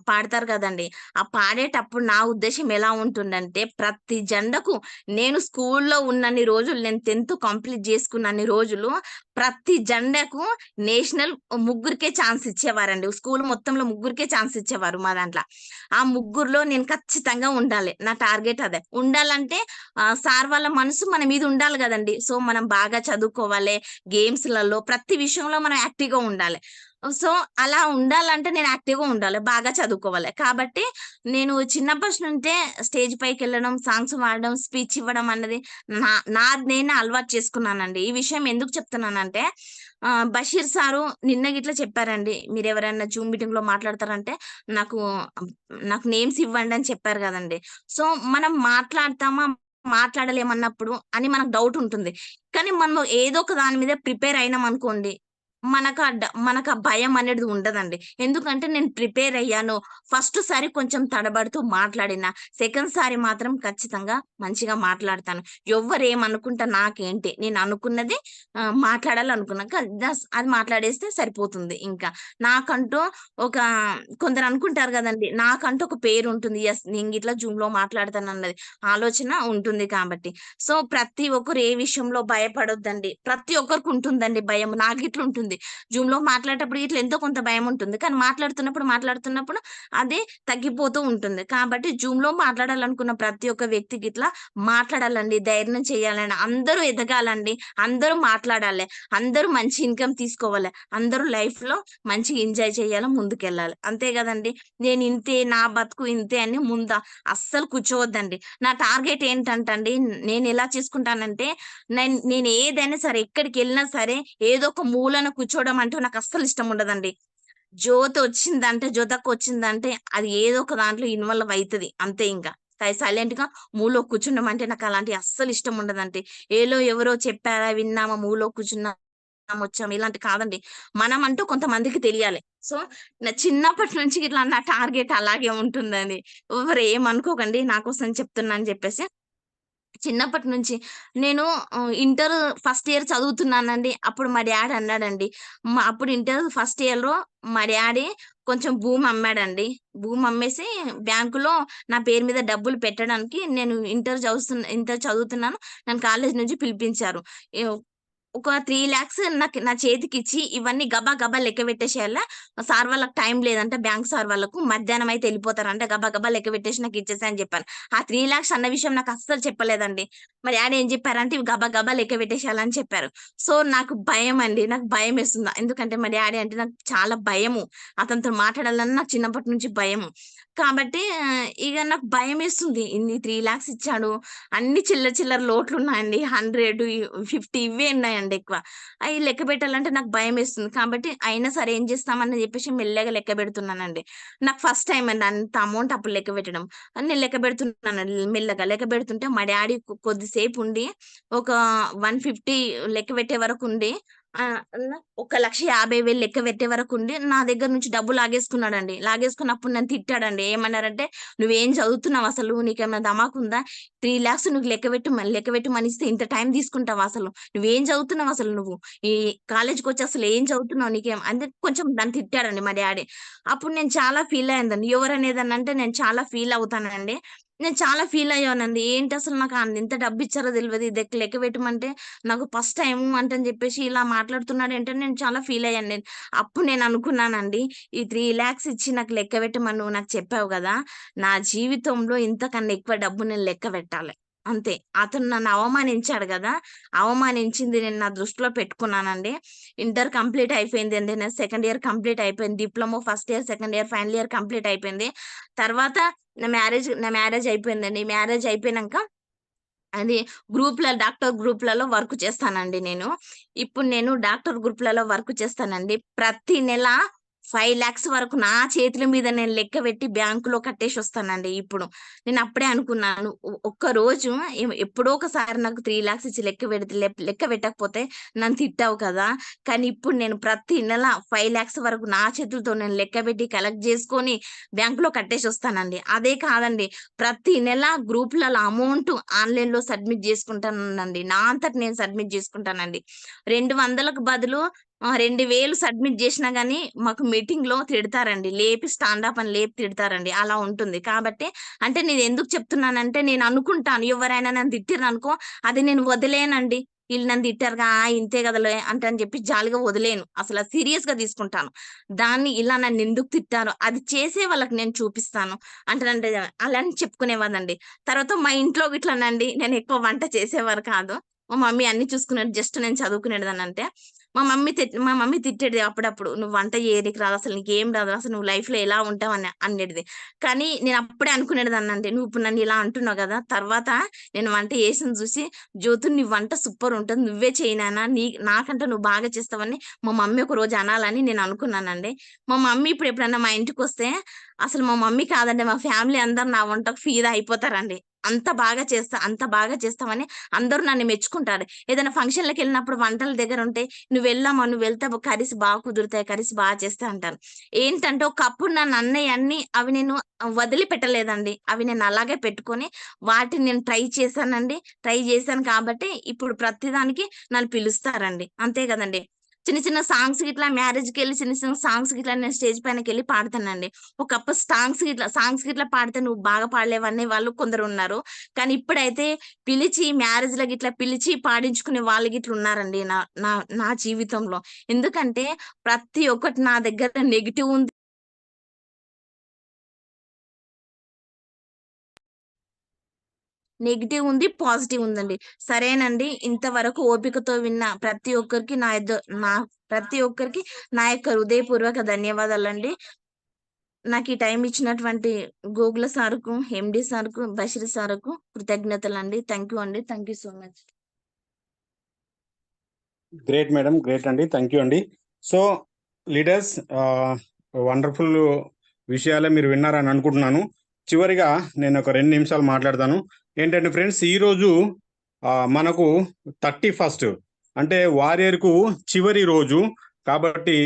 S3: పాడతారు గదండీ! ఆ పాడేటప్పుడు నా ఉద్దేశ్యం ఎలా ఉంటుందంటే, ప్రతి జెండకు నేను స్కూల్లో ఉన్నన్ని రోజులు నేను 10థ్ కంప్లీట్ జేసుకున్నన్ని రోజులు, ప్రతి జెండకు నేషనల్ ముగ్గురికే ఛాన్స్ ఇచ్చేవారండి. స్కూల్ మొత్తంలో ముగ్గురికే ఛాన్స్ ఇచ్చేవారు మా దాంట్ల. ఆ ముగ్గురిలో నేను ఖచ్చితంగా ఉండాలి. నా టార్గెట్ అదే. ఉండాలంటే సార్ వాళ్ళ మనసు మన మీద ఉండాలి గదండీ! సో, మనం బాగా చదువుకోవాలి. గేమ్స్‌లలో ప్రతి విషయంలో మనం యాక్టివ్‌గా ఉండాలి. సో, అలా ఉండాలంటే నేను యాక్టివ్‌గా ఉండాలి. బాగా చదువుకోవాలి. కాబట్టి నేను చిన్నప్పటి నుంటే స్టేజ్ పైకెళ్ళడం, సాంగ్స్ పాడడం, స్పీచ్ ఇవ్వడం అన్నది నాది నేనే అలవాటు చేసుకున్నానండి. ఈ విషయం ఎందుకు చెప్తున్నానంటే బషీర్ సారు నిన్న గిట్ల చెప్పారండి. మీరెవరైనా జూమ్ మీటింగ్‌లో మాట్లాడతారంటే నాకు నాకు నేమ్స్ ఇవ్వండి అని చెప్పారు గదండీ! సో, మనం మాట్లాడతామా? మాట్లాడలేమన్నప్పుడు అని మనకు డౌట్ ఉంటుంది. కానీ మనం ఏదో ఒక దాని మీద ప్రిపేర్ అయినామనుకోండి మనకా భయం అనేది ఉండదండి. ఎందుకంటే నేను ప్రిపేర్ అయ్యాను. ఫస్ట్ సారి కొంచెం తడబడుతూ మాట్లాడిన. సెకండ్ సారి మాత్రం ఖచ్చితంగా మంచిగా మాట్లాడతాను. ఎవ్వరేమనుకుంటే నాకేంటి? నేను అనుకున్నది మాట్లాడాలనుకున్నా. అది మాట్లాడేస్తే సరిపోతుంది ఇంకా. నాకంటూ ఒక కొందరు అనుకుంటారు గదండీ! నాకంటూ ఒక పేరుంటుంది. యెస్. నేను గిట్లా జూమ్‌లో మాట్లాడతానన్నది ఆలోచన ఉంటుంది కాబట్టి. సో, ప్రతి ఒక్కరు ఏ విషయంలో భయపడొద్దండి. ప్రతి ఒక్కరికుంటుందండి భయం. నాకిట్లుంటుంది. జూమ్‌లో మాట్లాడేటప్పుడు ఇట్లా ఎంతో కొంత భయముంటుంది. కానీ మాట్లాడుతున్నప్పుడు అది తగ్గిపోతూ ఉంటుంది. కాబట్టి జూమ్‌లో మాట్లాడాలనుకున్న ప్రతి ఒక్క వ్యక్తికి ఇట్లా మాట్లాడాలండి. ధైర్యం చేయాలండి. అందరూ ఎదగాలండి. అందరూ మాట్లాడాలి. అందరూ మంచి ఇన్‌కమ్ తీసుకోవాలి. అందరూ లైఫ్‌లో మంచిగా ఎంజాయ్ చేయాలి. ముందుకెళ్ళాలి. అంతే గదండీ! నేనింతే, నా బతుకు ఇంతే అని అస్సలు కూర్చోవద్దండి. నా టార్గెట్ ఏంటంటండి నేనెలా చేసుకుంటానంటే నేనేదైనా సరే, ఎక్కడికెళ్ళినా సరే ఏదో ఒక మూలన కూర్చోవడం అంటే నాకు అస్సలు ఇష్టం ఉండదండి. జ్యోతకు వచ్చిందంటే అది ఏదో ఒక దాంట్లో ఇన్వాల్వ్ అవుతది అంతే ఇంకా. సైలెంట్ గా మూలో కూర్చుండం అంటే నాకు అలాంటివి అస్సలు ఇష్టం ఉండదండి. ఎవరో చెప్పారా, విన్నామా, మూలో కూర్చున్నాం, వచ్చాం ఇలాంటి కాదండి. మనం అంటూ కొంతమందికి తెలియాలి. సో నా చిన్నప్పటి నుంచి ఇట్లా నా టార్గెట్ అలాగే ఉంటుందండి. ఎవరు ఏమనుకోకండి, నా కోసం చెప్తున్నా అని చెప్పేసి. చిన్నప్పటి నుంచి నేను ఇంటర్ ఫస్ట్ ఇయర్ చదువుతున్నానండి. అప్పుడు మా డ్యాడీ అన్నాడండి. అప్పుడు ఇంటర్ ఫస్ట్ ఇయర్‌లో మా డ్యాడీ కొంచెం భూమి అమ్మాడండి. భూమి అమ్మేసి బ్యాంకులో నా పేరు మీద డబ్బులు పెట్టడానికి నేను ఇంటర్ చదువుతున్నాను. నన్ను కాలేజీ నుంచి పిలిపించారు. ఎవ్ ఒక 3,00,000 నా చేతికిచ్చి ఇవన్నీ గబా గబా లెక్క పెట్టేసేయాల. సార్ వాళ్ళకి టైం లేదంట, బ్యాంక్ సార్ వాళ్ళకు. మధ్యాహ్నం అయితే ఎళ్ళిపోతారంట. గబా గబా లెక్క పెట్టేసి నాకిచ్చేసేయి అని చెప్పాను. ఆ 3,00,000 అన్న విషయం నాకు అస్సలు చెప్పలేదండి. మా డ్యాడీ ఏం చెప్పారంటే, "ఇవి గబా గబా లెక్క పెట్టేసేయాలని" చెప్పారు. సో నాకు భయమండి. నాకు భయమేస్తుంది. ఎందుకంటే మా డ్యాడీ అంటే నాకు చాలా భయము. అతనితో మాట్లాడాలన్నా నాకు చిన్నప్పటి నుంచి భయము. కాబట్టి ఇగ నాకు భయమేస్తుంది. ఇన్ని 3,00,000 ఇచ్చాడు. అన్ని చిల్లర చిల్లర లోట్లున్నాయండి. 100, 50 ఇవే ఉన్నాయండి ఎక్కువ. అయి లెక్క పెట్టాలంటే నాకు భయమేస్తుంది. కాబట్టి అయినా సరే ఏం చేస్తామని చెప్పేసి మెల్లగా లెక్క పెడుతున్నానండి. నాకు ఫస్ట్ టైమ్ అండి అంత అమౌంట్ అప్పుడు లెక్క పెట్టడం. నేను లెక్క పెడుతున్నానండి మెల్లగా. లెక్క పెడుతుంటే మా డ్యాడీ కొద్దిసేపు ఉండి ఒక 150 లెక్క పెట్టే వరకుండి అన్న 1,50,000 లెక్క పెట్టే వరకుండి నా దగ్గర నుంచి డబ్బు లాగేసుకున్నాడండి. లాగేసుకున్నప్పుడు నన్ను తిట్టాడండి. ఏమన్నారంటే, "నువ్వేం చదువుతున్నావు అసలు? నీకేమైనా దమాకుందా? 3,00,000 నువ్వు లెక్క పెట్టమని ఇస్తే ఇంత టైం తీసుకుంటావా అసలు? నువ్వేం చదువుతున్నావు అసలు నువ్వు? ఈ కాలేజ్‌కొచ్చి అసలు ఏం చదువుతున్నావు? నీకేం" అంటే కొంచెం నన్ను తిట్టాడండి మా డ్యాడీ. అప్పుడు నేను చాలా ఫీల్ అయ్యానండి. ఎవరనేదాన్నంటే నేను చాలా ఫీల్ అవుతానండి. నేను చాలా ఫీల్ అయ్యానండి. ఏంటసలు నాకు ఇంత డబ్బిచ్చారో తెలవదు. ఇది లెక్క పెట్టమంటే నాకు ఫస్ట్ టైము అంటని చెప్పేసి ఇలా మాట్లాడుతున్నాడేంటని నేను చాలా ఫీల్ అయ్యాను నేను. అప్పుడు నేను అనుకున్నానండి, ఈ 3,00,000 ఇచ్చి నాకు లెక్క పెట్టమని నువ్వు నాకు చెప్పావు గదా! నా జీవితంలో ఇంతకన్నా ఎక్కువ డబ్బు నేను లెక్క పెట్టాలి. అంతే. అతను నన్ను అవమానించాడు గదా! అవమానించింది నేను నా దృష్టిలో పెట్టుకున్నానండి. ఇంటర్ కంప్లీట్ అయిపోయిందండి. నా సెకండ్ ఇయర్ కంప్లీట్ అయిపోయింది. Diploma first year, second year, final year complete అయిపోయింది. తర్వాత నా మ్యారేజ్ అయిపోయిందండి. మ్యారేజ్ అయిపోయినంక అది డాక్టర్ గ్రూప్‌లలో వర్క్ చేస్తానండి నేను. ఇప్పుడు నేను డాక్టర్ గ్రూప్‌లలో వర్క్ చేస్తానండి. ప్రతి నెల 5,00,000 వరకు నా చేతుల మీద నేను లెక్క పెట్టి బ్యాంకులో కట్టేసొస్తానండి ఇప్పుడు. నేను అప్పుడే అనుకున్నాను. ఒక్కరోజు ఎప్పుడో ఒకసారి నాకు 3,00,000 ఇచ్చి లెక్క పెట్టకపోతే నన్ను తిట్టావు కదా! కానీ ఇప్పుడు నేను ప్రతి నెల 5,00,000 వరకు నా చేతులతో నేను లెక్క పెట్టి కలెక్ట్ చేసుకొని బ్యాంకులో కట్టేసొస్తానండి. అదే కాదండి, ప్రతి నెల గ్రూప్‌లలో అమౌంట్ ఆన్‌లైన్‌లో సబ్మిట్ జేసుకుంటానండి. నా అంతట నేను సబ్మిట్ జేసుకుంటానండి. 200కు బదులు 2,000 సబ్మిట్ జేసినా గాని మాకు మీటింగ్‌లో తిడతారండి. లేపి తిడతారండి. అలా ఉంటుంది. కాబట్టి అంటే నేనెందుకు చెప్తున్నానంటే నేను అనుకుంటాను ఎవరైనా నన్ను తిట్టిర్రనుకో అది నేను వదిలేయనండి. ఈళ్ళు నన్ను తిట్టారుగా ఇంతే గదలే అని జెప్పి జాలిగా వదిలేయను. అసల సీరియస్‌గా తీసుకుంటాను. దాన్ని ఇలా నన్నెందుకు తిట్టారో అది చేసే వాళ్ళకి నేను చూపిస్తాను. అంటే అలా అని చెప్పుకునేవాడినండి. తర్వాత మా ఇంట్లో గిట్లనండి నేనెక్కువ వంట చేసేవారు కాదు. మా మమ్మీ అన్నీ చూసుకునేది. జస్ట్ నేను చదువుకునేదాన్నంతే. మా మమ్మీ తిట్టేది అప్పుడప్పుడు. "నువ్వు వంట చెయ్యే నీకు రాదు. అసలు నీకేం రాదు. అసలు నువ్వు లైఫ్‌లో ఎలా ఉంటావు" అనేటిది. కానీ నేను అప్పుడే అనుకునేదాన్నండి. నువ్వు ఇప్పుడు నన్ను ఇలా అంటున్నావు గదా! తర్వాత నేను వంట చేసింది చూసి, "జ్యోతు నీ వంట సూపర్ ఉంటది. నువ్వే చెయ్యి నాన్న. నాకంటే నువ్వు బాగా చేస్తావని" మా మమ్మీ ఒకరోజు అనాలని నేను అనుకున్నానండి. మా మమ్మీ ఇప్పుడు ఎప్పుడన్నా మా ఇంటికొస్తే అసలు మా మమ్మీ కాదండి మా ఫ్యామిలీ అందరూ నా వంటకు ఫిదా అయిపోతారండి. అంత బాగా చేస్తావని అందరూ నన్ను మెచ్చుకుంటారు. ఏదైనా ఫంక్షన్‌లకెళ్ళినప్పుడు వంటల దగ్గరుంటే, "నువ్వెళ్ళమ్మా, నువ్వెళ్తే కర్రీస్ కుదురుతాయి. కర్రీస్ చేస్తా" అంటారు. ఏంటంటే, ఒకప్పుడు నన్నన్నయన్నీ అవి నేను వదిలిపెట్టలేదండి. అవి నేను అలాగే పెట్టుకొని, వాటిని నేను ట్రై చేశానండి. ట్రై చేశాను కాబట్టి, ఇప్పుడు ప్రతిదానికి నన్ను పిలుస్తారండి. అంతే గదండీ! చిన్న చిన్న సాంగ్స్ గిట్లా మ్యారేజ్‌కెళ్ళి చిన్న చిన్న సాంగ్స్ గిట్లా నేను స్టేజ్ పైనకెళ్ళి పాడతానండి. ఒకప్పుడు సాంగ్స్ గిట్లా పాడితే "నువ్వు బాగా పాడలేవనే" వాళ్ళు కొందరున్నారు. కానీ ఇప్పుడైతే మ్యారేజ్‌ల గిట్లా పిలిచి పాడించుకునే వాళ్ళు గిట్ల ఉన్నారండి నా నా నా జీవితంలో. ఎందుకంటే ప్రతి ఒక్కటి నా దగ్గర నెగెటివ్ ఉంది. నెగెటివ్ ఉంది, పాజిటివ్ ఉందండి. సరేనండి. ఇంతవరకు ఓపికతో విన్న నా ప్రతి ఒక్కరికి నా యొక్క హృదయపూర్వక ధన్యవాదాలండి. నాకు ఈ టైం ఇచ్చినటువంటి గూగుల్ సార్‌కు, ఎండీ సార్‌కు, బషీర్ సార్‌కు కృతజ్ఞతలండి. థాంక్ యూ అండి. Thank you so much.
S1: Great madam. Great అండి. థాంక్ యూ అండి. సో లీడర్స్, వండర్ఫుల్ విషయాలే మీరు విన్నారని అనుకుంటున్నాను. చివరిగా నేను ఒక 2 నిమిషాలు మాట్లాడతాను. ఏంటంటే ఫ్రెండ్స్, ఈరోజు మనకు 31 అంటే వారియర్కు చివరి రోజు. కాబట్టి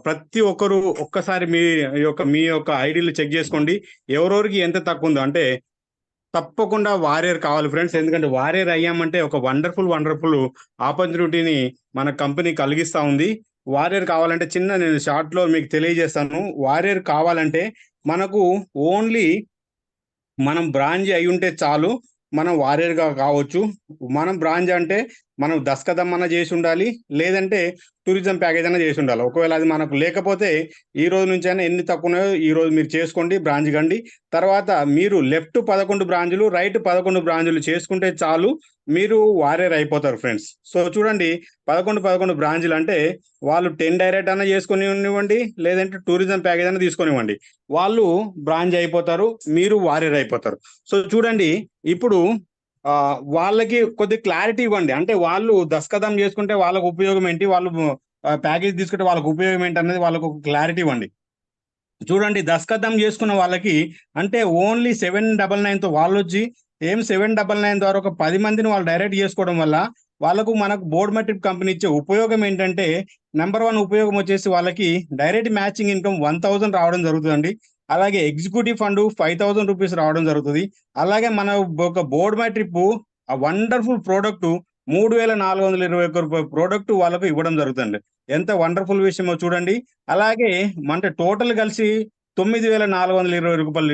S1: ప్రతి ఒక్కరు ఒక్కసారి మీ యొక్క ఐడీలు చెక్ చేసుకోండి. ఎవరెవరికి ఎంత తక్కువ ఉందో. అంటే తప్పకుండా వారియర్ కావాలి ఫ్రెండ్స్. ఎందుకంటే వారియర్ అయ్యామంటే ఒక వండర్ఫుల్ ఆపర్చునిటీని మన కంపెనీ కలిగిస్తా ఉంది. వారియర్ కావాలంటే నేను షార్ట్ లో మీకు తెలియజేస్తాను. వారియర్ కావాలంటే మనకు ఓన్లీ మనం బ్రాంజ్ అయి ఉంటే చాలు, మనం వారియర్గా కావచ్చు. మనం బ్రాంజ్ అంటే మనం దస్కదం చేసి ఉండాలి, లేదంటే టూరిజం ప్యాకేజ్ అన్న చేసి ఉండాలి. ఒకవేళ అది మనకు లేకపోతే ఈ రోజు నుంచి అయినా ఎన్ని తక్కువ ఉన్నాయో ఈ రోజు మీరు చేసుకోండి, బ్రాంచ్ కండి. తర్వాత మీరు లెఫ్ట్ 11 బ్రాంచులు, రైట్ 11 బ్రాంచులు చేసుకుంటే చాలు, మీరు వారియర్ అయిపోతారు ఫ్రెండ్స్. సో చూడండి, 11 బ్రాంచులు అంటే వాళ్ళు 10 డైరెక్ట్ అన్న చేసుకొని ఇవ్వండి, లేదంటే టూరిజం ప్యాకేజ్ అన్న తీసుకొనివ్వండి, వాళ్ళు బ్రాంచ్ అయిపోతారు, మీరు వారియర్ అయిపోతారు. సో చూడండి, ఇప్పుడు వాళ్ళకి కొద్ది క్లారిటీ ఇవ్వండి. అంటే వాళ్ళు దస్కదం చేసుకుంటే వాళ్ళకు ఉపయోగం ఏంటి, వాళ్ళు ప్యాకేజ్ తీసుకుంటే వాళ్ళకు ఉపయోగం ఏంటి అనేది వాళ్ళకు ఒక క్లారిటీ ఇవ్వండి. చూడండి, దస్కదం చేసుకున్న వాళ్ళకి అంటే ఓన్లీ 799తో వాళ్ళు వచ్చి 799 ద్వారా ఒక 10 మందిని వాళ్ళు డైరెక్ట్ చేసుకోవడం వల్ల వాళ్ళకు మనకు బోర్డ్ మెట్రిక్ కంపెనీ ఇచ్చే ఉపయోగం ఏంటంటే, నెంబర్ 1 ఉపయోగం వచ్చేసి వాళ్ళకి డైరెక్ట్ మ్యాచింగ్ ఇన్కమ్ 1000 రావడం జరుగుతుందండి. అలాగే ఎగ్జిక్యూటివ్ ఫండ్ 5000 రూపీస్ రావడం జరుగుతుంది. అలాగే మన ఒక బోర్డ్ మై ట్రిప్ ఆ వండర్ఫుల్ ప్రోడక్ట్ 3421 రూపాయల ప్రోడక్ట్ వాళ్ళకు ఇవ్వడం జరుగుతుంది. ఎంత వండర్ఫుల్ విషయమో చూడండి. అలాగే మన టోటల్ కలిసి 9420 రూపాయలు,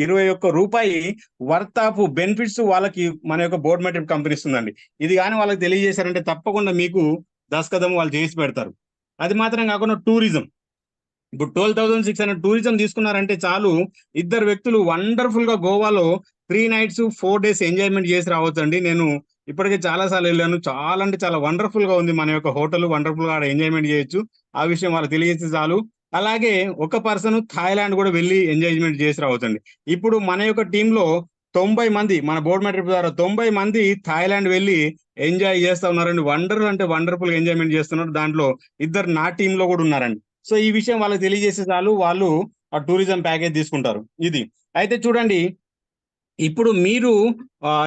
S1: 21 రూపాయి వర్త్ ఆఫ్ బెనిఫిట్స్ వాళ్ళకి మన యొక్క బోర్డ్ మై ట్రిప్ కంపెనీ ఇస్తుందండి. ఇది కానీ వాళ్ళకి తెలియజేశారంటే తప్పకుండా మీకు దస్కదం వాళ్ళు చేసి పెడతారు. అది మాత్రం కాకుండా టూరిజం, ఇప్పుడు 12,600 టూరిజం తీసుకున్నారంటే చాలు, ఇద్దరు వ్యక్తులు వండర్ఫుల్ గా గోవాలో 3 nights 4 days ఎంజాయ్మెంట్ చేసి రావచ్చండి. నేను ఇప్పటికే చాలా సార్లు వెళ్ళాను. చాలా అంటే చాలా వండర్ఫుల్ గా ఉంది మన యొక్క హోటల్, వండర్ఫుల్ గా ఎంజాయ్మెంట్ చేయొచ్చు. ఆ విషయం వాళ్ళకి తెలియజేస్తే చాలు. అలాగే ఒక పర్సన్ థాయిలాండ్ కూడా వెళ్ళి ఎంజాయ్మెంట్ చేసి రావచ్చండి. ఇప్పుడు మన యొక్క టీంలో 90 మంది, మన బోర్డ్ మెట్రిక్ ద్వారా 90 మంది థాయిలాండ్ వెళ్ళి ఎంజాయ్ చేస్తా ఉన్నారండి. వండర్ఫుల్ గా ఎంజాయ్మెంట్ చేస్తున్నారు. దాంట్లో ఇద్దరు నా టీంలో కూడా ఉన్నారండి. సో ఈ విషయం వాళ్ళకి తెలియజేస్తే చాలు, వాళ్ళు ఆ టూరిజం ప్యాకేజ్ తీసుకుంటారు. ఇది అయితే చూడండి, ఇప్పుడు మీరు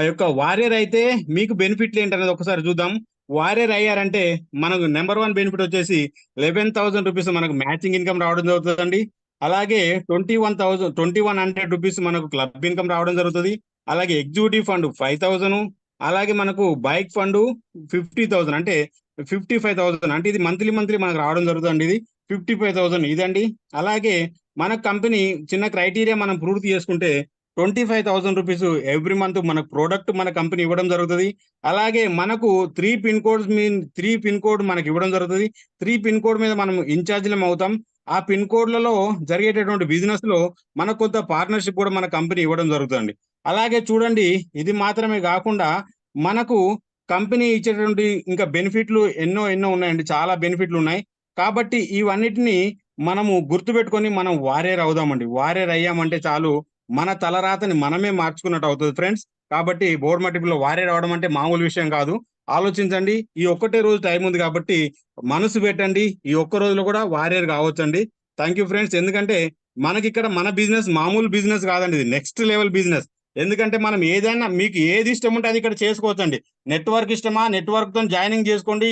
S1: యొక్క వారియర్ అయితే మీకు బెనిఫిట్లు ఏంటనేది ఒకసారి చూద్దాం. వారియర్ అయ్యారంటే మనకు నెంబర్ 1 బెనిఫిట్ వచ్చేసి 11,000 రూపీస్ మనకు మ్యాచింగ్ ఇన్కమ్ రావడం జరుగుతుందండి. అలాగే 2100 రూపీస్ మనకు క్లబ్ ఇన్కమ్ రావడం జరుగుతుంది. అలాగే ఎగ్జిక్యూటివ్ ఫండ్ 5,000, అలాగే మనకు బైక్ ఫండ్ 50,000, అంటే 55,000, అంటే ఇది మంత్లీ మనకు రావడం జరుగుతుంది. ఇది 55,000 ఇదండి. అలాగే మన కంపెనీ చిన్న క్రైటీరియా మనం పూర్తి చేసుకుంటే 25,000 రూపీస్ ఎవ్రీ మంత్ మనకు ప్రోడక్ట్ మన కంపెనీ ఇవ్వడం జరుగుతుంది. అలాగే మనకు 3 పిన్ కోడ్ మనకి ఇవ్వడం జరుగుతుంది. 3 పిన్ కోడ్ మీద మనం ఇన్ఛార్జ్లం అవుతాం. ఆ పిన్ కోడ్లలో జరిగేటటువంటి బిజినెస్ లో మనకు కొంత పార్ట్నర్షిప్ కూడా మన కంపెనీ ఇవ్వడం జరుగుతుంది. అలాగే చూడండి, ఇది మాత్రమే కాకుండా మనకు కంపెనీ ఇచ్చేటువంటి ఇంకా బెనిఫిట్లు ఎన్నో ఉన్నాయండి. చాలా బెనిఫిట్లు ఉన్నాయి. కాబట్టి ఇవన్నిటిని మనము గుర్తుపెట్టుకొని మనం వారియర్ అవుదామండి. వారియర్ అయ్యామంటే చాలు, మన తలరాతని మనమే మార్చుకున్నట్టు అవుతుంది ఫ్రెండ్స్. కాబట్టి బోర్డ్ మల్టిపుల్ లో వారియర్ అవడం అంటే మామూలు విషయం కాదు. ఆలోచించండి. ఈ ఒక్కటే రోజు టైం ఉంది కాబట్టి మనసు పెట్టండి. ఈ ఒక్క రోజులో కూడా వారియర్ కావచ్చండి. Thank you friends. ఎందుకంటే మనకి ఇక్కడ మన బిజినెస్ మామూలు బిజినెస్ కాదండి, ఇది నెక్స్ట్ లెవెల్ బిజినెస్. ఎందుకంటే మనం ఏదైనా మీకు ఏది ఇష్టం ఉంటే అది ఇక్కడ చేసుకోవచ్చండి. నెట్వర్క్ ఇష్టమా, నెట్వర్క్ తో జాయినింగ్ చేసుకోండి.